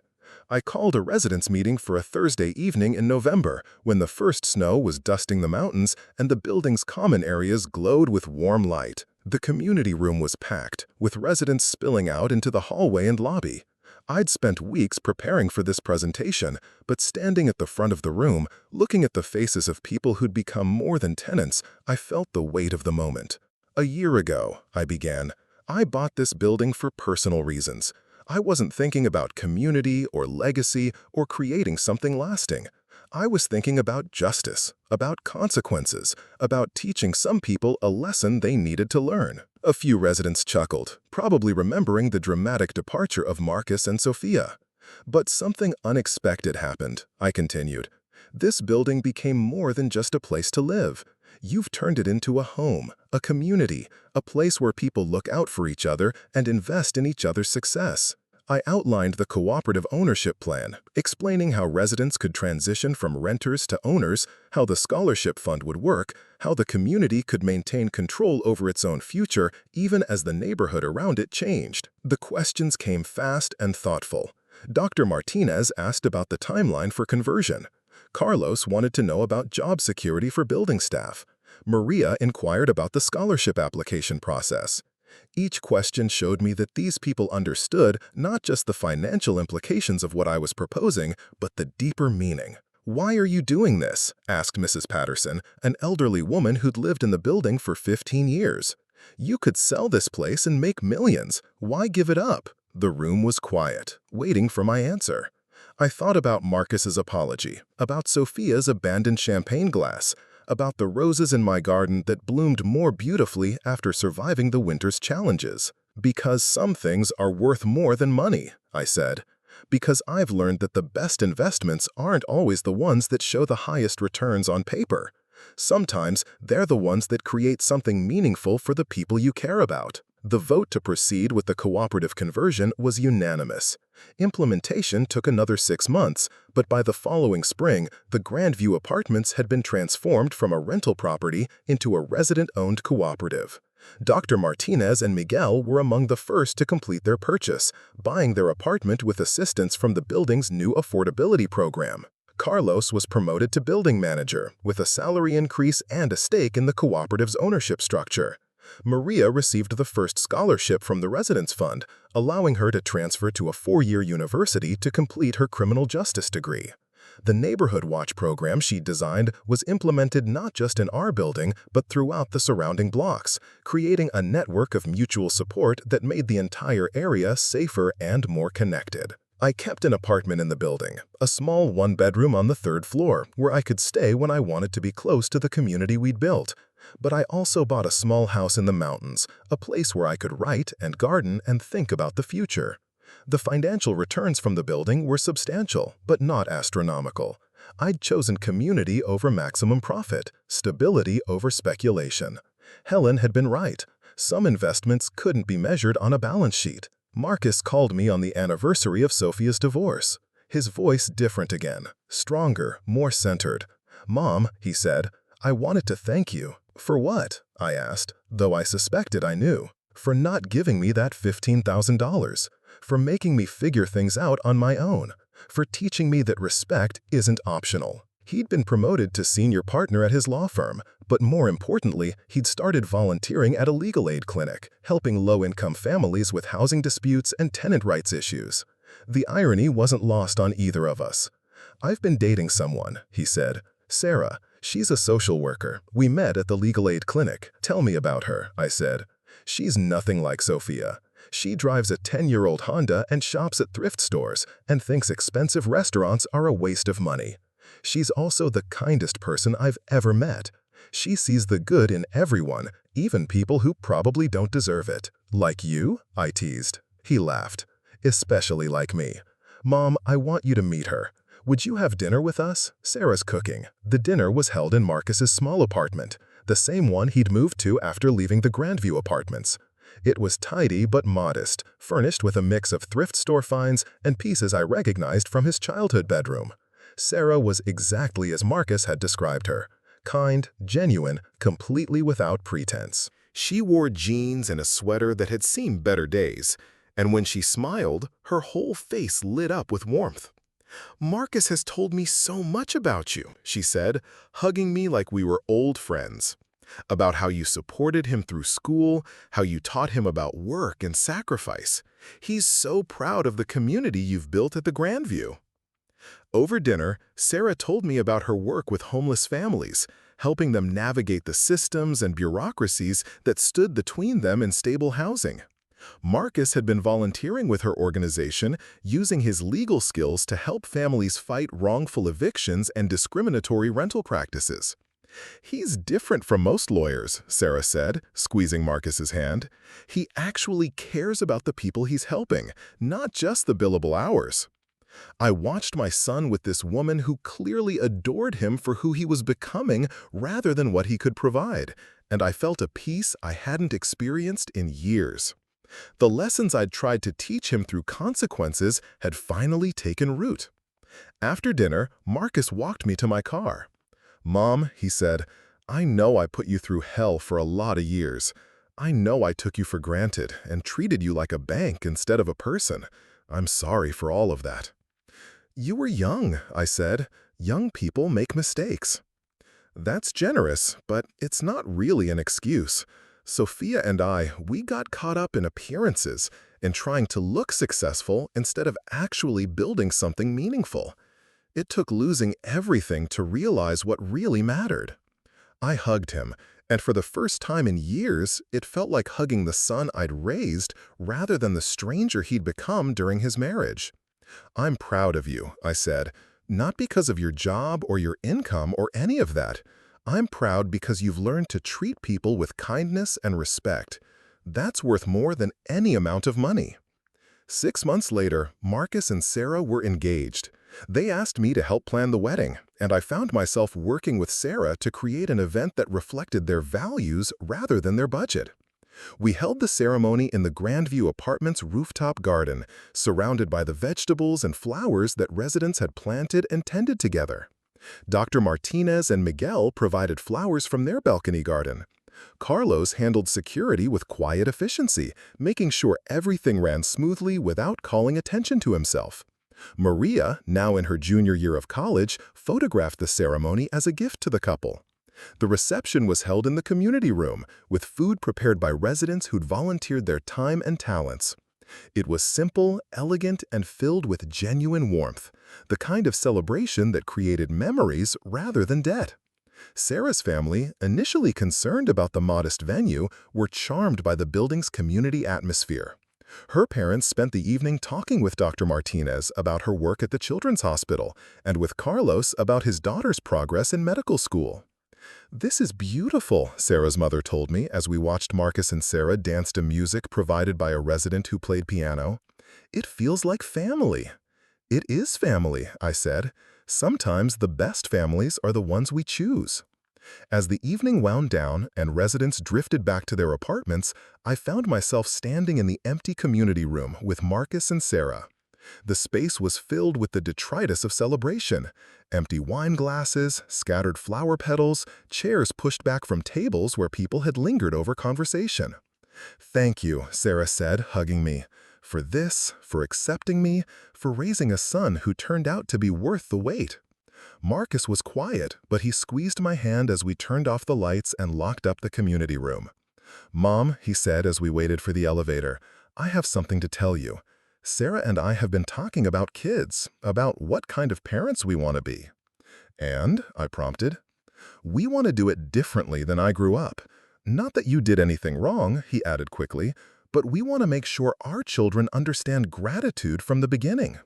I called a residents' meeting for a Thursday evening in November, when the first snow was dusting the mountains and the building's common areas glowed with warm light. The community room was packed, with residents spilling out into the hallway and lobby. I'd spent weeks preparing for this presentation, but standing at the front of the room, looking at the faces of people who'd become more than tenants, I felt the weight of the moment. "A year ago," I began, "I bought this building for personal reasons. I wasn't thinking about community or legacy or creating something lasting. I was thinking about justice, about consequences, about teaching some people a lesson they needed to learn." A few residents chuckled, probably remembering the dramatic departure of Marcus and Sophia. "But something unexpected happened," I continued. "This building became more than just a place to live. You've turned it into a home, a community, a place where people look out for each other and invest in each other's success." I outlined the cooperative ownership plan, explaining how residents could transition from renters to owners, how the scholarship fund would work, how the community could maintain control over its own future even as the neighborhood around it changed. The questions came fast and thoughtful. Dr. Martinez asked about the timeline for conversion. Carlos wanted to know about job security for building staff. Maria inquired about the scholarship application process. Each question showed me that these people understood not just the financial implications of what I was proposing, but the deeper meaning. "Why are you doing this?" asked Mrs. Patterson, an elderly woman who'd lived in the building for 15 years. "You could sell this place and make millions. Why give it up?" The room was quiet, waiting for my answer. I thought about Marcus's apology, about Sophia's abandoned champagne glass, about the roses in my garden that bloomed more beautifully after surviving the winter's challenges. "Because some things are worth more than money," I said. "Because I've learned that the best investments aren't always the ones that show the highest returns on paper. Sometimes they're the ones that create something meaningful for the people you care about." The vote to proceed with the cooperative conversion was unanimous. Implementation took another 6 months, but by the following spring, the Grandview Apartments had been transformed from a rental property into a resident-owned cooperative. Dr. Martinez and Miguel were among the first to complete their purchase, buying their apartment with assistance from the building's new affordability program. Carlos was promoted to building manager, with a salary increase and a stake in the cooperative's ownership structure. Maria received the first scholarship from the Residence Fund, allowing her to transfer to a 4-year university to complete her criminal justice degree. The Neighborhood Watch program she designed was implemented not just in our building, but throughout the surrounding blocks, creating a network of mutual support that made the entire area safer and more connected. I kept an apartment in the building, a small 1-bedroom on the 3rd floor, where I could stay when I wanted to be close to the community we'd built. But I also bought a small house in the mountains, a place where I could write and garden and think about the future. The financial returns from the building were substantial, but not astronomical. I'd chosen community over maximum profit, stability over speculation. Helen had been right. Some investments couldn't be measured on a balance sheet. Marcus called me on the anniversary of Sophia's divorce. His voice different again, stronger, more centered. "Mom," he said, "I wanted to thank you." "For what?" I asked, though I suspected I knew. "For not giving me that $15,000. For making me figure things out on my own. For teaching me that respect isn't optional." He'd been promoted to senior partner at his law firm, but more importantly, he'd started volunteering at a legal aid clinic, helping low-income families with housing disputes and tenant rights issues. The irony wasn't lost on either of us. "I've been dating someone," he said. "Sarah. She's a social worker. We met at the legal aid clinic. Tell me about her," I said. "She's nothing like Sophia. She drives a 10-year-old Honda and shops at thrift stores and thinks expensive restaurants are a waste of money. She's also the kindest person I've ever met. She sees the good in everyone, even people who probably don't deserve it." "Like you?" I teased. He laughed. "Especially like me. Mom, I want you to meet her. Would you have dinner with us? Sarah's cooking." The dinner was held in Marcus's small apartment, the same one he'd moved to after leaving the Grandview Apartments. It was tidy but modest, furnished with a mix of thrift store finds and pieces I recognized from his childhood bedroom. Sarah was exactly as Marcus had described her. Kind, genuine, completely without pretense. She wore jeans and a sweater that had seen better days, and when she smiled, her whole face lit up with warmth. "Marcus has told me so much about you," she said, hugging me like we were old friends. "About how you supported him through school, how you taught him about work and sacrifice. He's so proud of the community you've built at the Grandview." Over dinner, Sarah told me about her work with homeless families, helping them navigate the systems and bureaucracies that stood between them and stable housing. Marcus had been volunteering with her organization, using his legal skills to help families fight wrongful evictions and discriminatory rental practices. "He's different from most lawyers," Sarah said, squeezing Marcus's hand. "He actually cares about the people he's helping, not just the billable hours." I watched my son with this woman who clearly adored him for who he was becoming rather than what he could provide, and I felt a peace I hadn't experienced in years. The lessons I'd tried to teach him through consequences had finally taken root. After dinner, Marcus walked me to my car. "Mom," he said, "I know I put you through hell for a lot of years. I know I took you for granted and treated you like a bank instead of a person. I'm sorry for all of that." "You were young," I said. Young people make mistakes. That's generous, but it's not really an excuse. Sophia and we got caught up in appearances and trying to look successful instead of actually building something meaningful. It took losing everything to realize what really mattered. I hugged him, and for the first time in years, it felt like hugging the son I'd raised rather than the stranger he'd become during his marriage. "I'm proud of you," I said, "not because of your job or your income or any of that. I'm proud because you've learned to treat people with kindness and respect. That's worth more than any amount of money." 6 months later, Marcus and Sarah were engaged. They asked me to help plan the wedding, and I found myself working with Sarah to create an event that reflected their values rather than their budget. We held the ceremony in the Grandview Apartments' rooftop garden, surrounded by the vegetables and flowers that residents had planted and tended together. Dr. Martinez and Miguel provided flowers from their balcony garden. Carlos handled security with quiet efficiency, making sure everything ran smoothly without calling attention to himself. Maria, now in her junior year of college, photographed the ceremony as a gift to the couple. The reception was held in the community room, with food prepared by residents who'd volunteered their time and talents. It was simple, elegant, and filled with genuine warmth, the kind of celebration that created memories rather than debt. Sarah's family, initially concerned about the modest venue, were charmed by the building's community atmosphere. Her parents spent the evening talking with Dr. Martinez about her work at the Children's Hospital and with Carlos about his daughter's progress in medical school. "This is beautiful," Sarah's mother told me as we watched Marcus and Sarah dance to music provided by a resident who played piano. "It feels like family." "It is family," I said. "Sometimes the best families are the ones we choose." As the evening wound down and residents drifted back to their apartments, I found myself standing in the empty community room with Marcus and Sarah. The space was filled with the detritus of celebration: empty wine glasses, scattered flower petals, chairs pushed back from tables where people had lingered over conversation. "Thank you," Sarah said, hugging me, "for this, for accepting me, for raising a son who turned out to be worth the wait." Marcus was quiet, but he squeezed my hand as we turned off the lights and locked up the community room. "Mom," he said as we waited for the elevator, "I have something to tell you. Sarah and I have been talking about kids, about what kind of parents we want to be." "And?" I prompted. "We want to do it differently than I grew up. Not that you did anything wrong," he added quickly, "but we want to make sure our children understand gratitude from the beginning.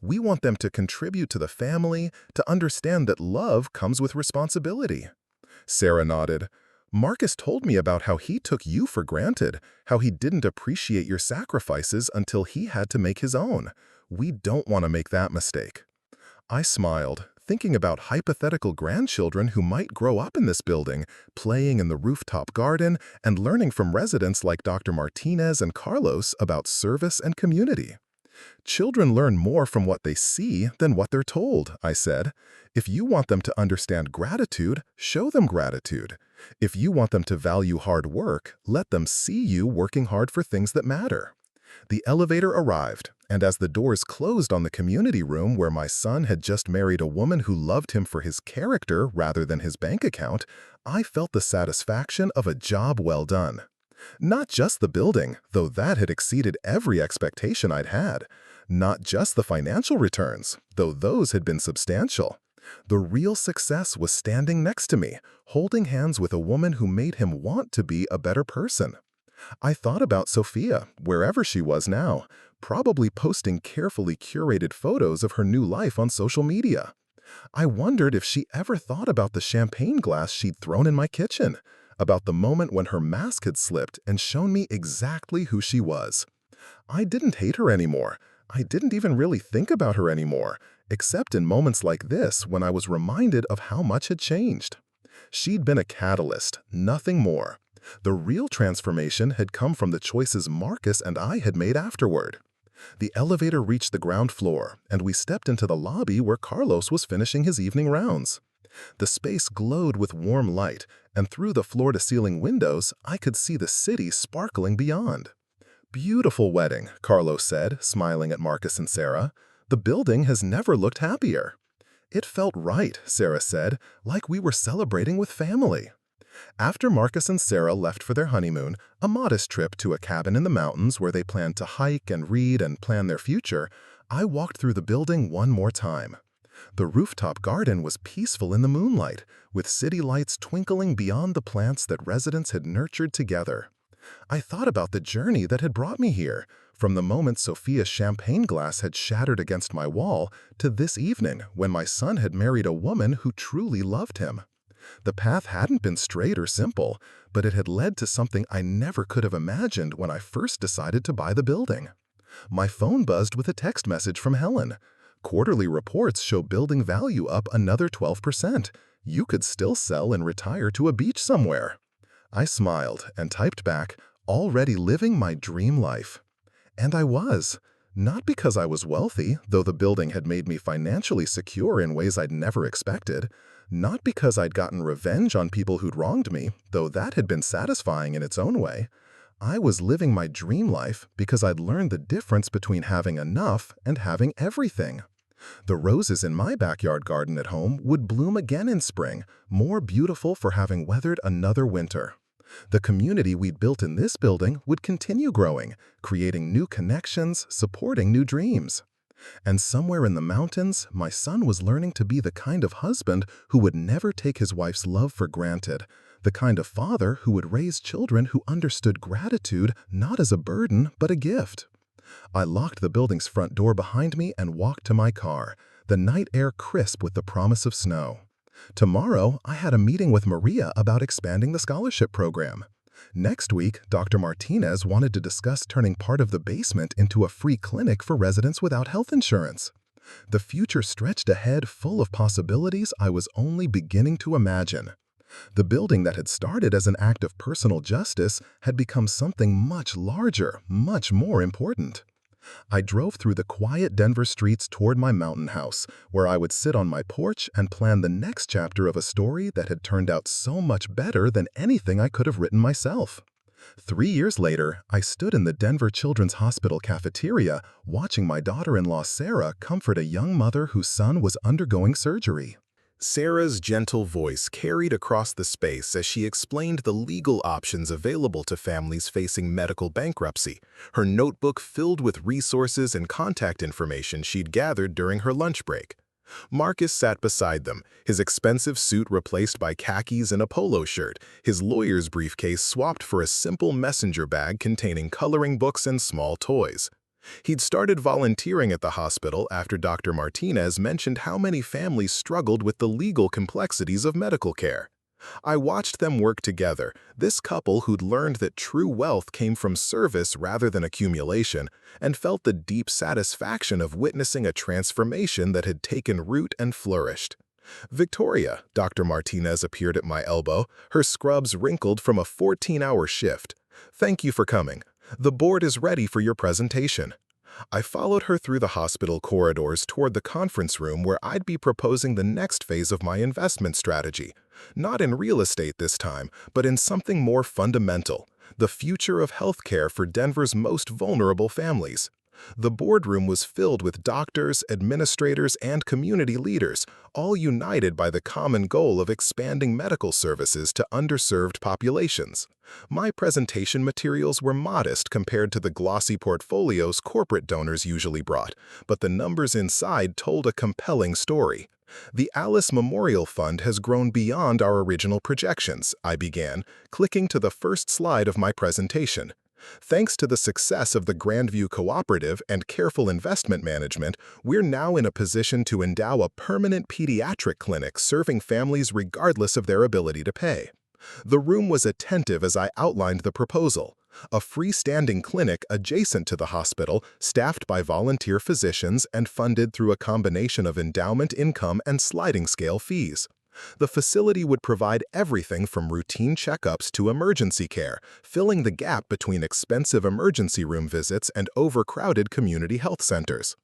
We want them to contribute to the family, to understand that love comes with responsibility." Sarah nodded. "Marcus told me about how he took you for granted, how he didn't appreciate your sacrifices until he had to make his own. We don't want to make that mistake." I smiled, thinking about hypothetical grandchildren who might grow up in this building, playing in the rooftop garden and learning from residents like Dr. Martinez and Carlos about service and community. "Children learn more from what they see than what they're told," I said. "If you want them to understand gratitude, show them gratitude. If you want them to value hard work, let them see you working hard for things that matter." The elevator arrived, and as the doors closed on the community room where my son had just married a woman who loved him for his character rather than his bank account, I felt the satisfaction of a job well done. Not just the building, though that had exceeded every expectation I'd had. Not just the financial returns, though those had been substantial. The real success was standing next to me, holding hands with a woman who made him want to be a better person. I thought about Sophia, wherever she was now, probably posting carefully curated photos of her new life on social media. I wondered if she ever thought about the champagne glass she'd thrown in my kitchen, about the moment when her mask had slipped and shown me exactly who she was. I didn't hate her anymore. I didn't even really think about her anymore, except in moments like this when I was reminded of how much had changed. She'd been a catalyst, nothing more. The real transformation had come from the choices Marcus and I had made afterward. The elevator reached the ground floor, and we stepped into the lobby where Carlos was finishing his evening rounds. The space glowed with warm light, and through the floor-to-ceiling windows, I could see the city sparkling beyond. "Beautiful wedding," Carlos said, smiling at Marcus and Sarah. "The building has never looked happier." It felt right, Sarah said, like we were celebrating with family. After Marcus and Sarah left for their honeymoon, a modest trip to a cabin in the mountains where they planned to hike and read and plan their future, I walked through the building one more time. The rooftop garden was peaceful in the moonlight, with city lights twinkling beyond the plants that residents had nurtured together. I thought about the journey that had brought me here, from the moment Sophia's champagne glass had shattered against my wall to this evening when my son had married a woman who truly loved him. The path hadn't been straight or simple, but it had led to something I never could have imagined when I first decided to buy the building. My phone buzzed with a text message from Helen. Quarterly reports show building value up another 12%. You could still sell and retire to a beach somewhere. I smiled and typed back, already living my dream life. And I was. Not because I was wealthy, though the building had made me financially secure in ways I'd never expected. Not because I'd gotten revenge on people who'd wronged me, though that had been satisfying in its own way. I was living my dream life because I'd learned the difference between having enough and having everything. The roses in my backyard garden at home would bloom again in spring, more beautiful for having weathered another winter. The community we'd built in this building would continue growing, creating new connections, supporting new dreams. And somewhere in the mountains, my son was learning to be the kind of husband who would never take his wife's love for granted, the kind of father who would raise children who understood gratitude not as a burden but a gift. I locked the building's front door behind me and walked to my car, the night air crisp with the promise of snow. Tomorrow, I had a meeting with Maria about expanding the scholarship program. Next week, Dr. Martinez wanted to discuss turning part of the basement into a free clinic for residents without health insurance. The future stretched ahead full of possibilities I was only beginning to imagine. The building that had started as an act of personal justice had become something much larger, much more important. I drove through the quiet Denver streets toward my mountain house, where I would sit on my porch and plan the next chapter of a story that had turned out so much better than anything I could have written myself. 3 years later, I stood in the Denver Children's Hospital cafeteria watching my daughter-in-law Sarah comfort a young mother whose son was undergoing surgery. Sarah's gentle voice carried across the space as she explained the legal options available to families facing medical bankruptcy, her notebook filled with resources and contact information she'd gathered during her lunch break. Marcus sat beside them, his expensive suit replaced by khakis and a polo shirt, his lawyer's briefcase swapped for a simple messenger bag containing coloring books and small toys. He'd started volunteering at the hospital after Dr. Martinez mentioned how many families struggled with the legal complexities of medical care. I watched them work together, this couple who'd learned that true wealth came from service rather than accumulation, and felt the deep satisfaction of witnessing a transformation that had taken root and flourished. Victoria, Dr. Martinez appeared at my elbow, her scrubs wrinkled from a 14-hour shift. "Thank you for coming. The board is ready for your presentation." I followed her through the hospital corridors toward the conference room where I'd be proposing the next phase of my investment strategy. Not in real estate this time, but in something more fundamental, the future of healthcare for Denver's most vulnerable families. The boardroom was filled with doctors, administrators, and community leaders, all united by the common goal of expanding medical services to underserved populations. My presentation materials were modest compared to the glossy portfolios corporate donors usually brought, but the numbers inside told a compelling story. "The Alice Memorial Fund has grown beyond our original projections," I began, clicking to the first slide of my presentation. "Thanks to the success of the Grandview Cooperative and careful investment management, we're now in a position to endow a permanent pediatric clinic serving families regardless of their ability to pay." The room was attentive as I outlined the proposal. A freestanding clinic adjacent to the hospital, staffed by volunteer physicians and funded through a combination of endowment income and sliding scale fees. The facility would provide everything from routine checkups to emergency care, filling the gap between expensive emergency room visits and overcrowded community health centers.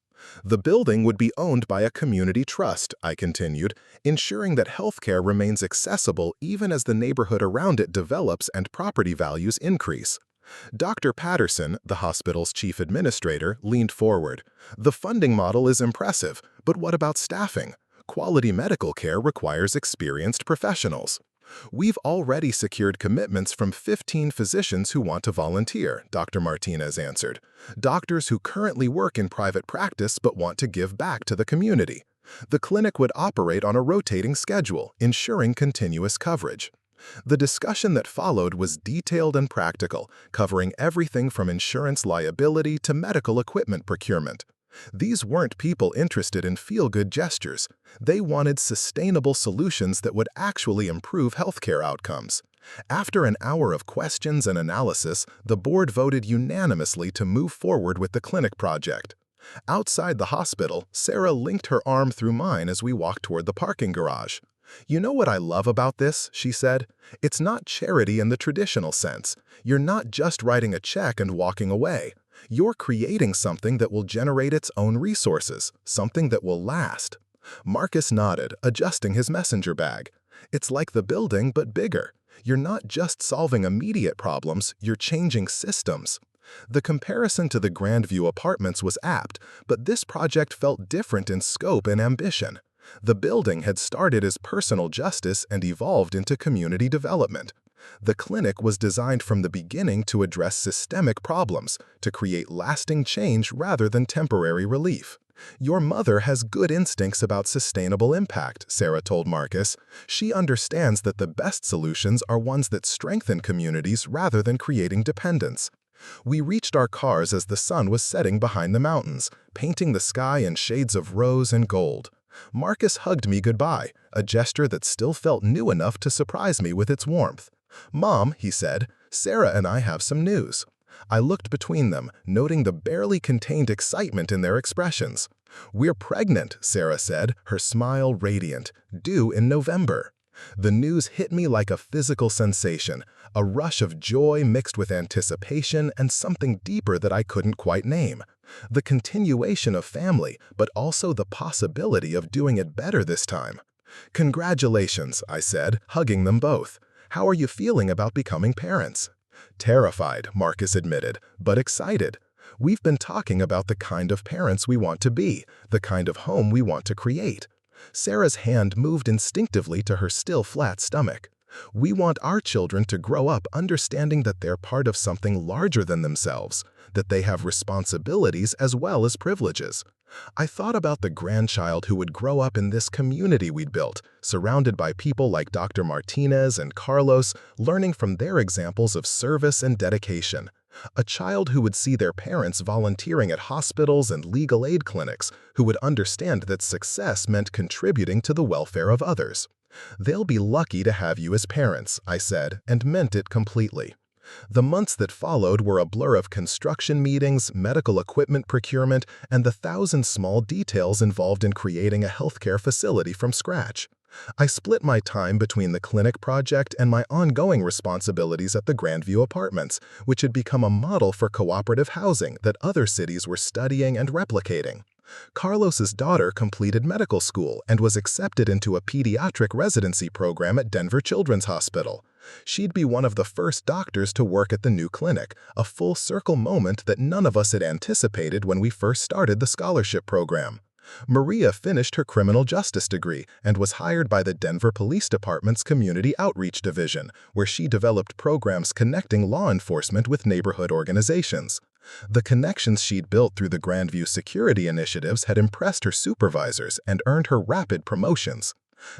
The building would be owned by a community trust, I continued, ensuring that healthcare remains accessible even as the neighborhood around it develops and property values increase. Dr. Patterson, the hospital's chief administrator, leaned forward. "The funding model is impressive, but what about staffing? Quality medical care requires experienced professionals. We've already secured commitments from 15 physicians who want to volunteer, Dr. Martinez answered. Doctors who currently work in private practice but want to give back to the community. The clinic would operate on a rotating schedule, ensuring continuous coverage. The discussion that followed was detailed and practical, covering everything from insurance liability to medical equipment procurement. These weren't people interested in feel-good gestures. They wanted sustainable solutions that would actually improve healthcare outcomes. After an hour of questions and analysis, the board voted unanimously to move forward with the clinic project. Outside the hospital, Sarah linked her arm through mine as we walked toward the parking garage. "You know what I love about this?" she said. "It's not charity in the traditional sense. You're not just writing a check and walking away. You're creating something that will generate its own resources, something that will last." Marcus nodded, adjusting his messenger bag. "It's like the building, but bigger. You're not just solving immediate problems, you're changing systems." The comparison to the Grandview Apartments was apt, but this project felt different in scope and ambition. The building had started as personal justice and evolved into community development. The clinic was designed from the beginning to address systemic problems, to create lasting change rather than temporary relief. "Your mother has good instincts about sustainable impact," Sarah told Marcus. "She understands that the best solutions are ones that strengthen communities rather than creating dependence." We reached our cars as the sun was setting behind the mountains, painting the sky in shades of rose and gold. Marcus hugged me goodbye, a gesture that still felt new enough to surprise me with its warmth. "Mom," he said, "Sarah and I have some news." I looked between them, noting the barely contained excitement in their expressions. "We're pregnant," Sarah said, her smile radiant, "due in November." The news hit me like a physical sensation, a rush of joy mixed with anticipation and something deeper that I couldn't quite name. The continuation of family, but also the possibility of doing it better this time. "Congratulations," I said, hugging them both. "How are you feeling about becoming parents?" "Terrified," Marcus admitted, "but excited. We've been talking about the kind of parents we want to be, the kind of home we want to create." Sarah's hand moved instinctively to her still flat stomach. "We want our children to grow up understanding that they're part of something larger than themselves, that they have responsibilities as well as privileges." I thought about the grandchild who would grow up in this community we'd built, surrounded by people like Dr. Martinez and Carlos, learning from their examples of service and dedication. A child who would see their parents volunteering at hospitals and legal aid clinics, who would understand that success meant contributing to the welfare of others. "They'll be lucky to have you as parents," I said, and meant it completely. The months that followed were a blur of construction meetings, medical equipment procurement, and the thousand small details involved in creating a healthcare facility from scratch. I split my time between the clinic project and my ongoing responsibilities at the Grandview Apartments, which had become a model for cooperative housing that other cities were studying and replicating. Carlos's daughter completed medical school and was accepted into a pediatric residency program at Denver Children's Hospital. She'd be one of the first doctors to work at the new clinic, a full-circle moment that none of us had anticipated when we first started the scholarship program. Maria finished her criminal justice degree and was hired by the Denver Police Department's Community Outreach Division, where she developed programs connecting law enforcement with neighborhood organizations. The connections she'd built through the Grandview security initiatives had impressed her supervisors and earned her rapid promotions.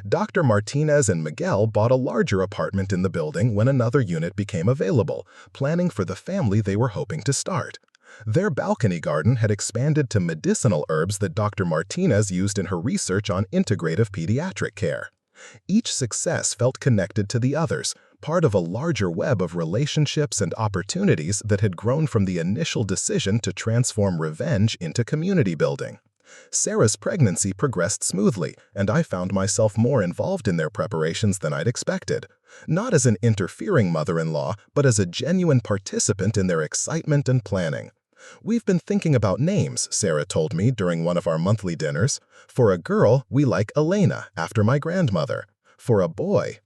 Dr. Martinez and Miguel bought a larger apartment in the building when another unit became available, planning for the family they were hoping to start. Their balcony garden had expanded to medicinal herbs that Dr. Martinez used in her research on integrative pediatric care. Each success felt connected to the others, part of a larger web of relationships and opportunities that had grown from the initial decision to transform revenge into community building. Sarah's pregnancy progressed smoothly, and I found myself more involved in their preparations than I'd expected. Not as an interfering mother-in-law, but as a genuine participant in their excitement and planning. "We've been thinking about names," Sarah told me during one of our monthly dinners. "For a girl, we like Elena, after my grandmother. For a boy,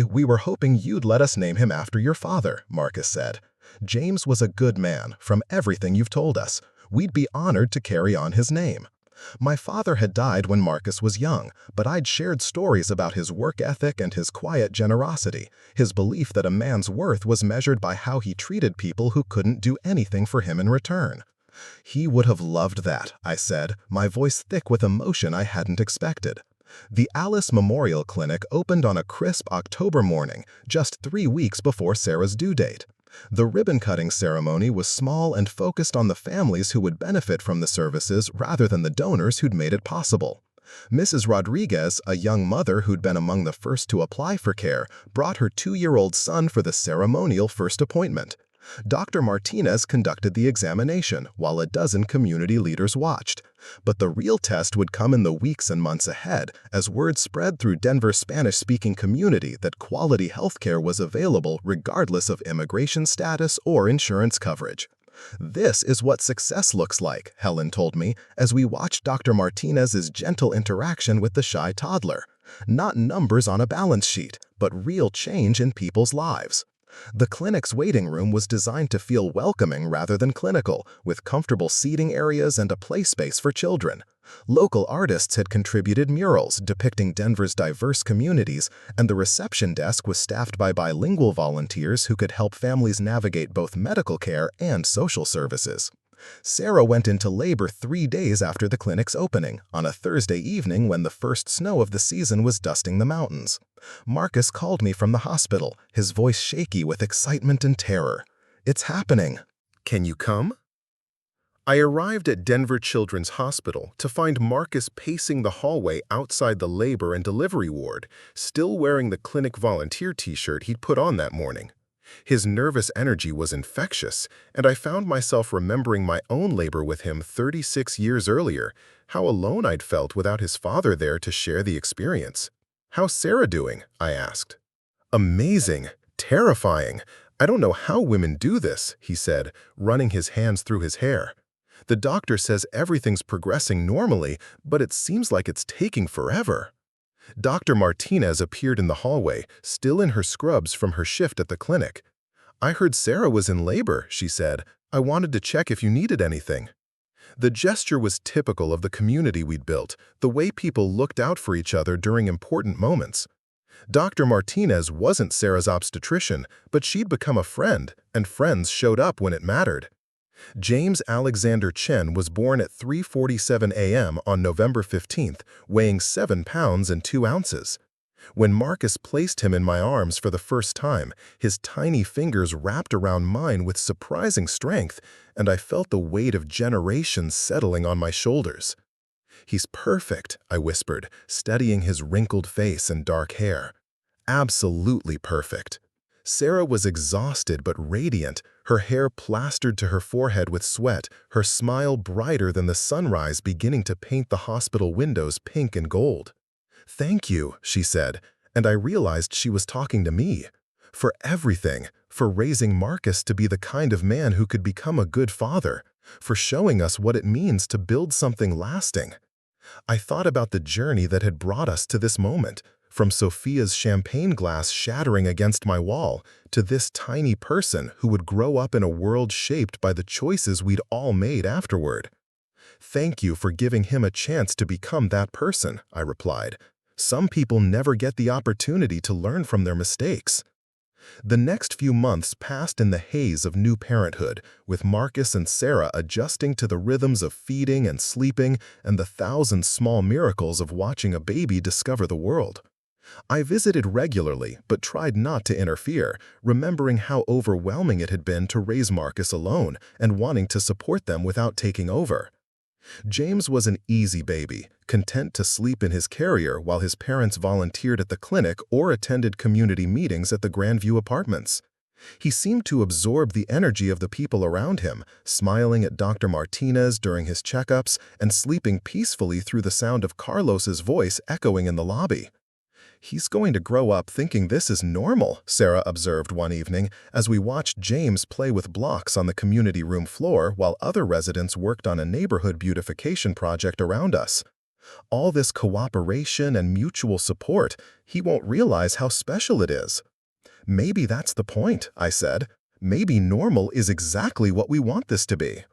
we were hoping you'd let us name him after your father," Marcus said. "James was a good man, from everything you've told us. We'd be honored to carry on his name." My father had died when Marcus was young, but I'd shared stories about his work ethic and his quiet generosity, his belief that a man's worth was measured by how he treated people who couldn't do anything for him in return. He would have loved that, I said, my voice thick with emotion I hadn't expected. The Alice Memorial Clinic opened on a crisp October morning, just 3 weeks before Sarah's due date. The ribbon-cutting ceremony was small and focused on the families who would benefit from the services rather than the donors who'd made it possible. Mrs. Rodriguez, a young mother who'd been among the first to apply for care, brought her 2-year-old son for the ceremonial first appointment. Dr. Martinez conducted the examination, while a dozen community leaders watched. But the real test would come in the weeks and months ahead, as word spread through Denver's Spanish-speaking community that quality healthcare was available regardless of immigration status or insurance coverage. "This is what success looks like," Helen told me, as we watched Dr. Martinez's gentle interaction with the shy toddler. Not numbers on a balance sheet, but real change in people's lives. The clinic's waiting room was designed to feel welcoming rather than clinical, with comfortable seating areas and a play space for children. Local artists had contributed murals depicting Denver's diverse communities, and the reception desk was staffed by bilingual volunteers who could help families navigate both medical care and social services. Sarah went into labor 3 days after the clinic's opening, on a Thursday evening when the first snow of the season was dusting the mountains. Marcus called me from the hospital, his voice shaky with excitement and terror. "It's happening." Can you come? I arrived at Denver Children's Hospital to find Marcus pacing the hallway outside the labor and delivery ward, still wearing the clinic volunteer t-shirt he'd put on that morning. His nervous energy was infectious, and I found myself remembering my own labor with him 36 years earlier, how alone I'd felt without his father there to share the experience. "How's Sarah doing?" I asked. "Amazing. Terrifying. I don't know how women do this," he said, running his hands through his hair. "The doctor says everything's progressing normally, but it seems like it's taking forever." Dr. Martinez appeared in the hallway, still in her scrubs from her shift at the clinic. "I heard Sarah was in labor," she said. "I wanted to check if you needed anything." The gesture was typical of the community we'd built, the way people looked out for each other during important moments. Dr. Martinez wasn't Sarah's obstetrician, but she'd become a friend, and friends showed up when it mattered. James Alexander Chen was born at 3:47 a.m. on November 15th, weighing 7 pounds and 2 ounces. When Marcus placed him in my arms for the first time, his tiny fingers wrapped around mine with surprising strength, and I felt the weight of generations settling on my shoulders. "He's perfect," I whispered, studying his wrinkled face and dark hair. "Absolutely perfect." Sarah was exhausted but radiant, her hair plastered to her forehead with sweat, her smile brighter than the sunrise beginning to paint the hospital windows pink and gold. "Thank you," she said, and I realized she was talking to me. "For everything, for raising Marcus to be the kind of man who could become a good father, for showing us what it means to build something lasting." I thought about the journey that had brought us to this moment, from Sophia's champagne glass shattering against my wall to this tiny person who would grow up in a world shaped by the choices we'd all made afterward. "Thank you for giving him a chance to become that person," I replied. "Some people never get the opportunity to learn from their mistakes." The next few months passed in the haze of new parenthood, with Marcus and Sarah adjusting to the rhythms of feeding and sleeping and the thousand small miracles of watching a baby discover the world. I visited regularly, but tried not to interfere, remembering how overwhelming it had been to raise Marcus alone and wanting to support them without taking over. James was an easy baby, content to sleep in his carrier while his parents volunteered at the clinic or attended community meetings at the Grandview Apartments. He seemed to absorb the energy of the people around him, smiling at Dr. Martinez during his checkups and sleeping peacefully through the sound of Carlos's voice echoing in the lobby. "He's going to grow up thinking this is normal," Sarah observed one evening as we watched James play with blocks on the community room floor while other residents worked on a neighborhood beautification project around us. "All this cooperation and mutual support, he won't realize how special it is." "Maybe that's the point," I said. "Maybe normal is exactly what we want this to be."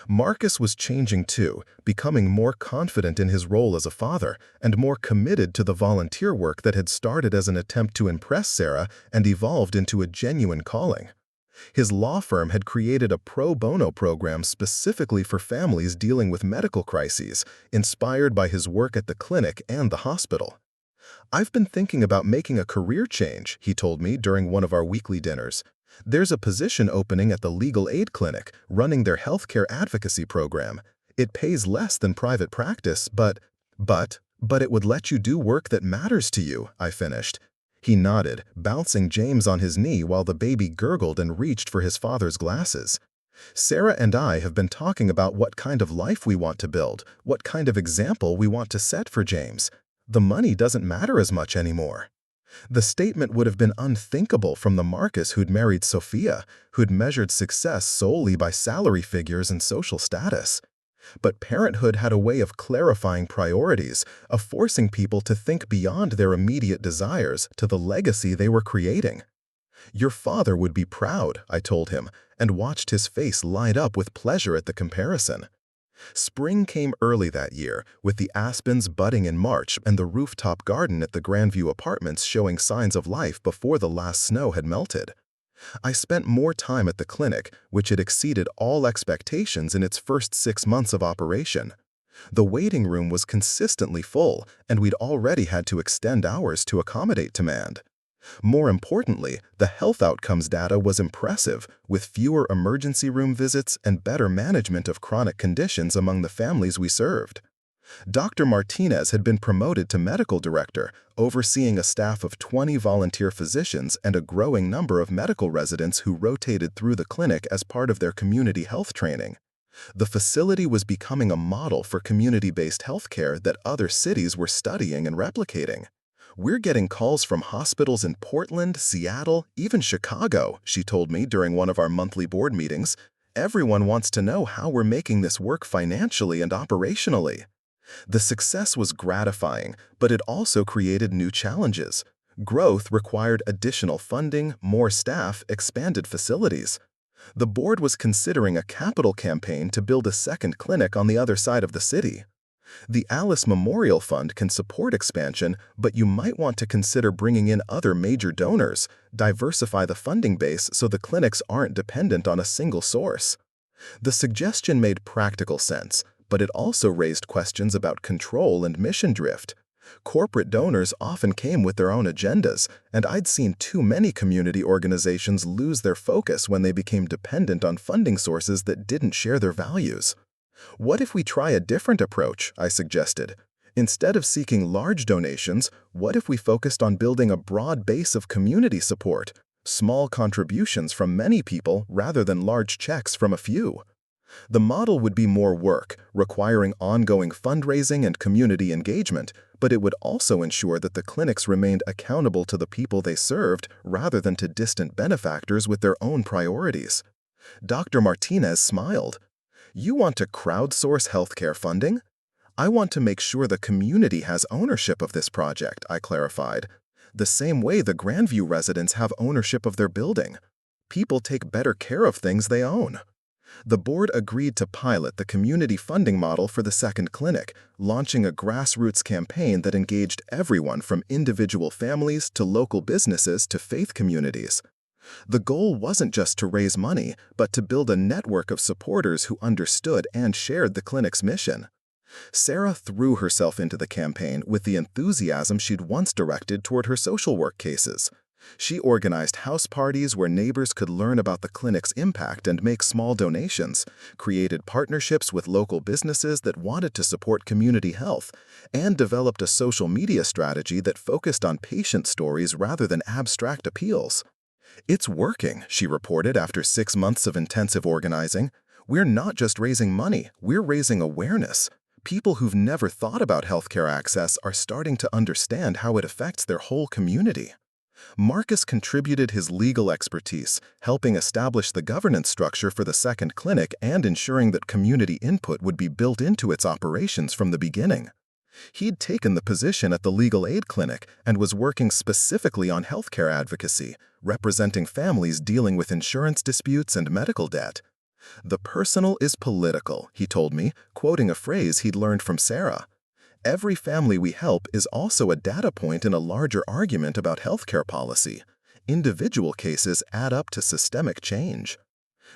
Marcus was changing too, becoming more confident in his role as a father and more committed to the volunteer work that had started as an attempt to impress Sarah and evolved into a genuine calling. His law firm had created a pro bono program specifically for families dealing with medical crises, inspired by his work at the clinic and the hospital. "I've been thinking about making a career change," he told me during one of our weekly dinners. "There's a position opening at the legal aid clinic, running their healthcare advocacy program. It pays less than private practice, but it would let you do work that matters to you," I finished. He nodded, bouncing James on his knee while the baby gurgled and reached for his father's glasses. "Sarah and I have been talking about what kind of life we want to build, what kind of example we want to set for James. The money doesn't matter as much anymore." The statement would have been unthinkable from the Marcus who'd married Sophia, who'd measured success solely by salary figures and social status. But parenthood had a way of clarifying priorities, of forcing people to think beyond their immediate desires to the legacy they were creating. "Your father would be proud," I told him, and watched his face light up with pleasure at the comparison. Spring came early that year, with the aspens budding in March and the rooftop garden at the Grandview Apartments showing signs of life before the last snow had melted. I spent more time at the clinic, which had exceeded all expectations in its first 6 months of operation. The waiting room was consistently full, and we'd already had to extend hours to accommodate demand. More importantly, the health outcomes data was impressive, with fewer emergency room visits and better management of chronic conditions among the families we served. Dr. Martinez had been promoted to medical director, overseeing a staff of 20 volunteer physicians and a growing number of medical residents who rotated through the clinic as part of their community health training. The facility was becoming a model for community-based healthcare that other cities were studying and replicating. "We're getting calls from hospitals in Portland, Seattle, even Chicago," she told me during one of our monthly board meetings. "Everyone wants to know how we're making this work financially and operationally." The success was gratifying, but it also created new challenges. Growth required additional funding, more staff, expanded facilities. The board was considering a capital campaign to build a second clinic on the other side of the city. "The Alice Memorial Fund can support expansion, but you might want to consider bringing in other major donors, diversify the funding base so the clinics aren't dependent on a single source." The suggestion made practical sense, but it also raised questions about control and mission drift. Corporate donors often came with their own agendas, and I'd seen too many community organizations lose their focus when they became dependent on funding sources that didn't share their values. "What if we try a different approach?" I suggested. "Instead of seeking large donations, what if we focused on building a broad base of community support, small contributions from many people rather than large checks from a few?" The model would be more work, requiring ongoing fundraising and community engagement, but it would also ensure that the clinics remained accountable to the people they served rather than to distant benefactors with their own priorities. Dr. Martinez smiled. "You want to crowdsource healthcare funding?" "I want to make sure the community has ownership of this project," I clarified. "The same way the Grandview residents have ownership of their building. People take better care of things they own." The board agreed to pilot the community funding model for the second clinic, launching a grassroots campaign that engaged everyone from individual families to local businesses to faith communities. The goal wasn't just to raise money, but to build a network of supporters who understood and shared the clinic's mission. Sarah threw herself into the campaign with the enthusiasm she'd once directed toward her social work cases. She organized house parties where neighbors could learn about the clinic's impact and make small donations, created partnerships with local businesses that wanted to support community health, and developed a social media strategy that focused on patient stories rather than abstract appeals. "It's working," she reported after 6 months of intensive organizing. "We're not just raising money, we're raising awareness. People who've never thought about healthcare access are starting to understand how it affects their whole community." Marcus contributed his legal expertise, helping establish the governance structure for the second clinic and ensuring that community input would be built into its operations from the beginning. He'd taken the position at the legal aid clinic and was working specifically on healthcare advocacy, representing families dealing with insurance disputes and medical debt. The personal is political, he told me, quoting a phrase he'd learned from Sarah. Every family we help is also a data point in a larger argument about healthcare policy. Individual cases add up to systemic change.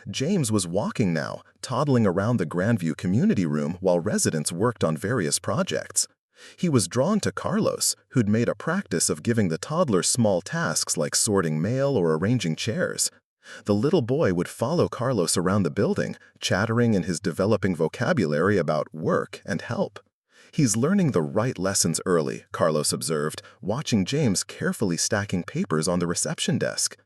James was walking now, toddling around the Grandview community room while residents worked on various projects. He was drawn to Carlos, who'd made a practice of giving the toddler small tasks like sorting mail or arranging chairs. The little boy would follow Carlos around the building, chattering in his developing vocabulary about work and help. He's learning the right lessons early, Carlos observed, watching James carefully stacking papers on the reception desk.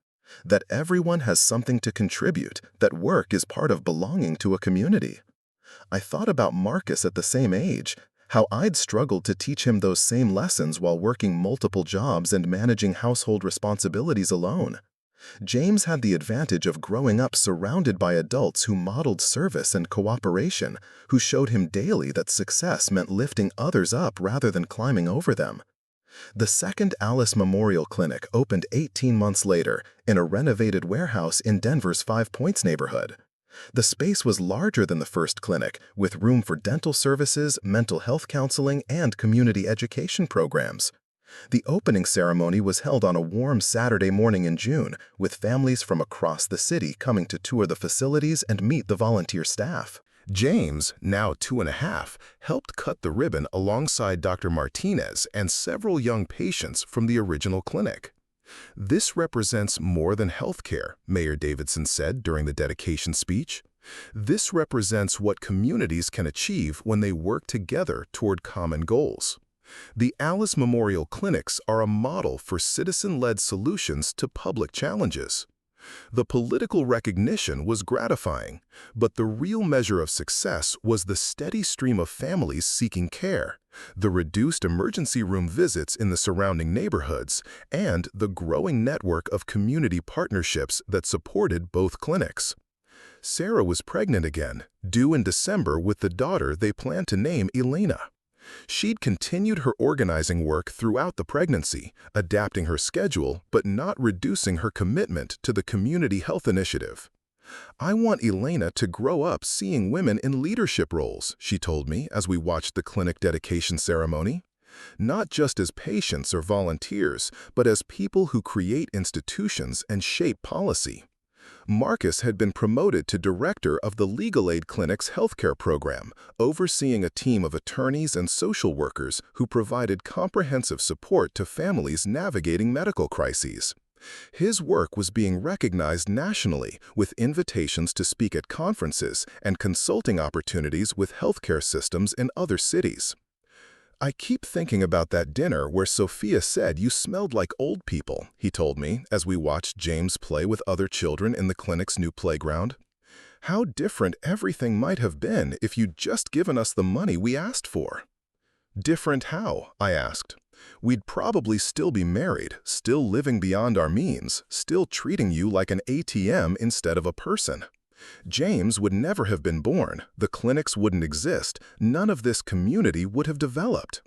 That everyone has something to contribute, that work is part of belonging to a community. I thought about Marcus at the same age, how I'd struggled to teach him those same lessons while working multiple jobs and managing household responsibilities alone. James had the advantage of growing up surrounded by adults who modeled service and cooperation, who showed him daily that success meant lifting others up rather than climbing over them. The second Alice Memorial Clinic opened 18 months later in a renovated warehouse in Denver's Five Points neighborhood. The space was larger than the first clinic, with room for dental services, mental health counseling, and community education programs. The opening ceremony was held on a warm Saturday morning in June, with families from across the city coming to tour the facilities and meet the volunteer staff. James, now 2.5, helped cut the ribbon alongside Dr. Martinez and several young patients from the original clinic. "This represents more than healthcare," Mayor Davidson said during the dedication speech. "This represents what communities can achieve when they work together toward common goals." The Alice Memorial Clinics are a model for citizen-led solutions to public challenges. The political recognition was gratifying, but the real measure of success was the steady stream of families seeking care, the reduced emergency room visits in the surrounding neighborhoods, and the growing network of community partnerships that supported both clinics. Sarah was pregnant again, due in December with the daughter they planned to name Elena. She'd continued her organizing work throughout the pregnancy, adapting her schedule but not reducing her commitment to the community health initiative. "I want Elena to grow up seeing women in leadership roles," she told me as we watched the clinic dedication ceremony. "Not just as patients or volunteers, but as people who create institutions and shape policy." Marcus had been promoted to director of the Legal Aid Clinic's healthcare program, overseeing a team of attorneys and social workers who provided comprehensive support to families navigating medical crises. His work was being recognized nationally, with invitations to speak at conferences and consulting opportunities with healthcare systems in other cities. "I keep thinking about that dinner where Sophia said you smelled like old people," he told me as we watched James play with other children in the clinic's new playground. "How different everything might have been if you'd just given us the money we asked for." "Different how?" I asked. "We'd probably still be married, still living beyond our means, still treating you like an ATM instead of a person. James would never have been born, the clinics wouldn't exist, none of this community would have developed."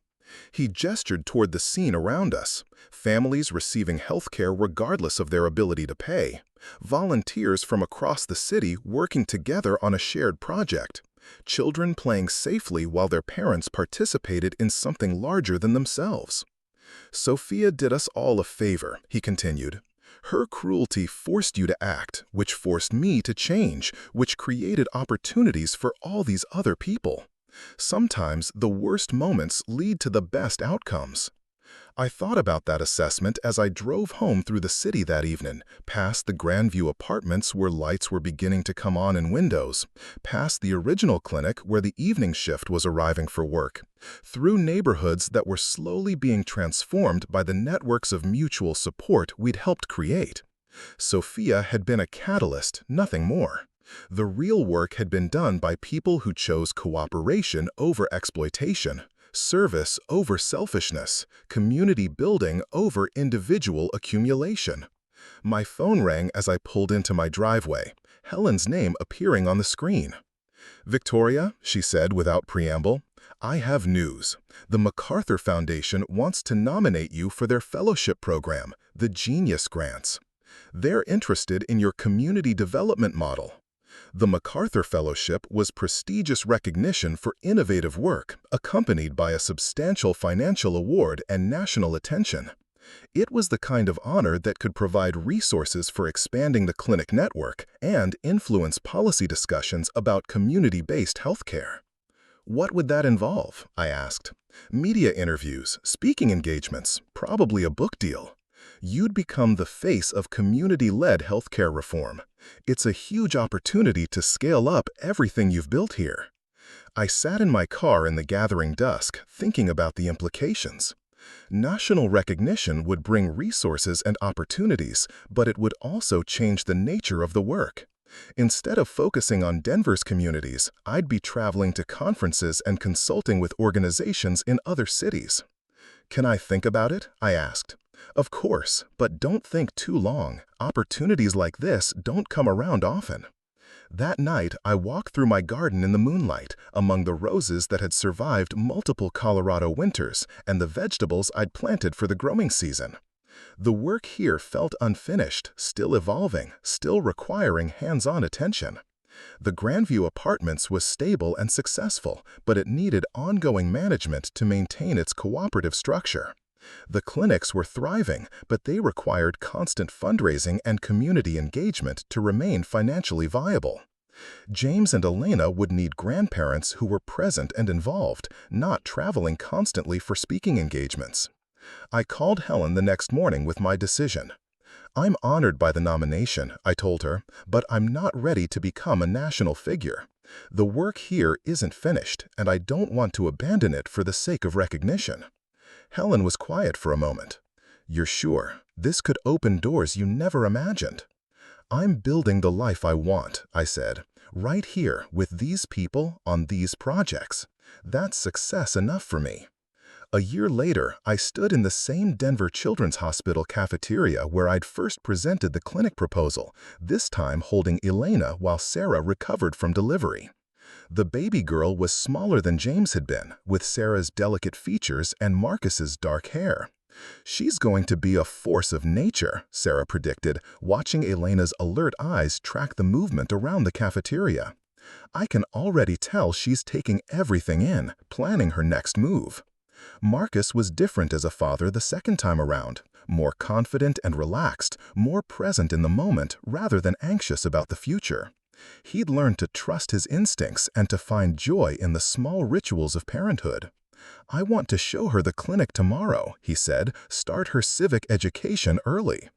He gestured toward the scene around us, families receiving health care regardless of their ability to pay, volunteers from across the city working together on a shared project, children playing safely while their parents participated in something larger than themselves. "Sophia did us all a favor," he continued. "Her cruelty forced you to act, which forced me to change, which created opportunities for all these other people. Sometimes the worst moments lead to the best outcomes." I thought about that assessment as I drove home through the city that evening, past the Grandview apartments where lights were beginning to come on in windows, past the original clinic where the evening shift was arriving for work, through neighborhoods that were slowly being transformed by the networks of mutual support we'd helped create. Sophia had been a catalyst, nothing more. The real work had been done by people who chose cooperation over exploitation, service over selfishness, community building over individual accumulation. My phone rang as I pulled into my driveway, Helen's name appearing on the screen. "Victoria," she said without preamble, "I have news. The MacArthur Foundation wants to nominate you for their fellowship program, the Genius Grants. They're interested in your community development model. The MacArthur Fellowship was prestigious recognition for innovative work, accompanied by a substantial financial award and national attention. It was the kind of honor that could provide resources for expanding the clinic network and influence policy discussions about community-based healthcare. What would that involve? I asked. Media interviews, speaking engagements, probably a book deal. You'd become the face of community-led healthcare reform. It's a huge opportunity to scale up everything you've built here. I sat in my car in the gathering dusk, thinking about the implications. National recognition would bring resources and opportunities, but it would also change the nature of the work. Instead of focusing on Denver's communities, I'd be traveling to conferences and consulting with organizations in other cities. Can I think about it? I asked. Of course, but don't think too long. Opportunities like this don't come around often. That night, I walked through my garden in the moonlight, among the roses that had survived multiple Colorado winters and the vegetables I'd planted for the growing season. The work here felt unfinished, still evolving, still requiring hands-on attention. The Grandview Apartments was stable and successful, but it needed ongoing management to maintain its cooperative structure. The clinics were thriving, but they required constant fundraising and community engagement to remain financially viable. James and Elena would need grandparents who were present and involved, not traveling constantly for speaking engagements. I called Helen the next morning with my decision. I'm honored by the nomination, I told her, but I'm not ready to become a national figure. The work here isn't finished, and I don't want to abandon it for the sake of recognition. Helen was quiet for a moment. You're sure? This could open doors you never imagined. I'm building the life I want, I said, right here with these people on these projects. That's success enough for me. A year later, I stood in the same Denver Children's Hospital cafeteria where I'd first presented the clinic proposal, this time holding Elena while Sarah recovered from delivery. The baby girl was smaller than James had been, with Sarah's delicate features and Marcus's dark hair. She's going to be a force of nature, Sarah predicted, watching Elena's alert eyes track the movement around the cafeteria. I can already tell she's taking everything in, planning her next move. Marcus was different as a father the second time around, more confident and relaxed, more present in the moment rather than anxious about the future. He'd learned to trust his instincts and to find joy in the small rituals of parenthood. I want to show her the clinic tomorrow, he said, start her civic education early.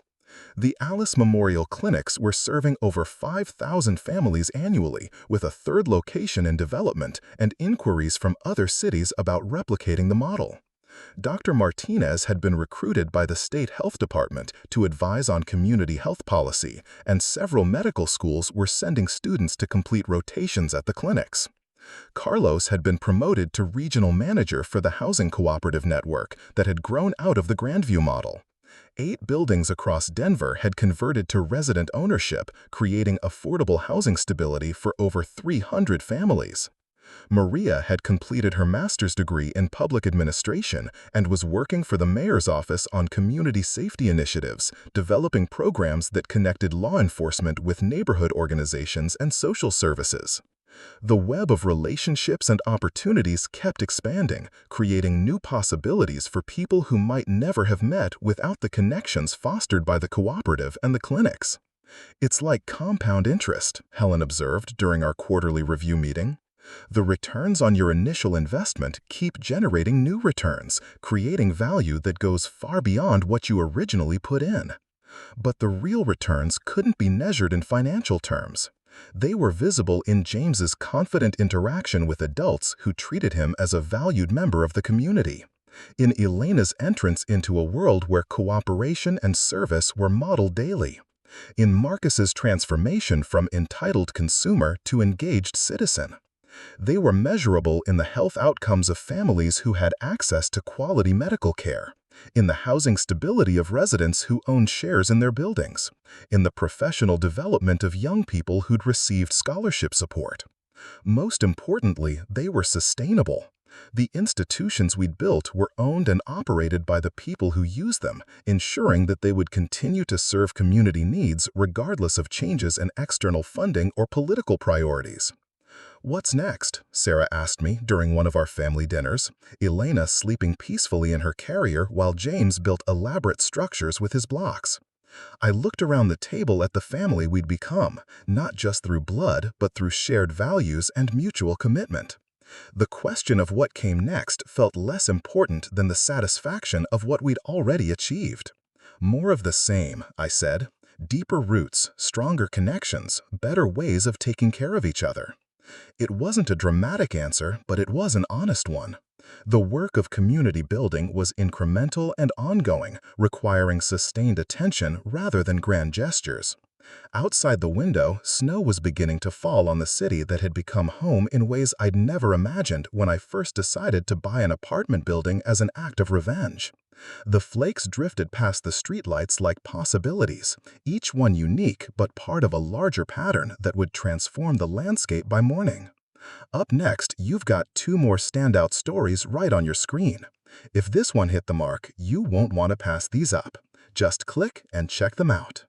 The Alice Memorial Clinics were serving over 5,000 families annually, with a third location in development and inquiries from other cities about replicating the model. Dr. Martinez had been recruited by the state health department to advise on community health policy, and several medical schools were sending students to complete rotations at the clinics. Carlos had been promoted to regional manager for the housing cooperative network that had grown out of the Grandview model. 8 buildings across Denver had converted to resident ownership, creating affordable housing stability for over 300 families. Maria had completed her master's degree in public administration and was working for the mayor's office on community safety initiatives, developing programs that connected law enforcement with neighborhood organizations and social services. The web of relationships and opportunities kept expanding, creating new possibilities for people who might never have met without the connections fostered by the cooperative and the clinics. It's like compound interest, Helen observed during our quarterly review meeting. The returns on your initial investment keep generating new returns, creating value that goes far beyond what you originally put in. But the real returns couldn't be measured in financial terms. They were visible in James's confident interaction with adults who treated him as a valued member of the community, in Elena's entrance into a world where cooperation and service were modeled daily, in Marcus's transformation from entitled consumer to engaged citizen. They were measurable in the health outcomes of families who had access to quality medical care, in the housing stability of residents who owned shares in their buildings, in the professional development of young people who'd received scholarship support. Most importantly, they were sustainable. The institutions we'd built were owned and operated by the people who used them, ensuring that they would continue to serve community needs regardless of changes in external funding or political priorities. "What's next?" Sarah asked me during one of our family dinners, Elena sleeping peacefully in her carrier while James built elaborate structures with his blocks. I looked around the table at the family we'd become, not just through blood, but through shared values and mutual commitment. The question of what came next felt less important than the satisfaction of what we'd already achieved. "More of the same," I said. "Deeper roots, stronger connections, better ways of taking care of each other." It wasn't a dramatic answer, but it was an honest one. The work of community building was incremental and ongoing, requiring sustained attention rather than grand gestures. Outside the window, snow was beginning to fall on the city that had become home in ways I'd never imagined when I first decided to buy an apartment building as an act of revenge. The flakes drifted past the streetlights like possibilities, each one unique but part of a larger pattern that would transform the landscape by morning. Up next, you've got 2 more standout stories right on your screen. If this one hit the mark, you won't want to pass these up. Just click and check them out.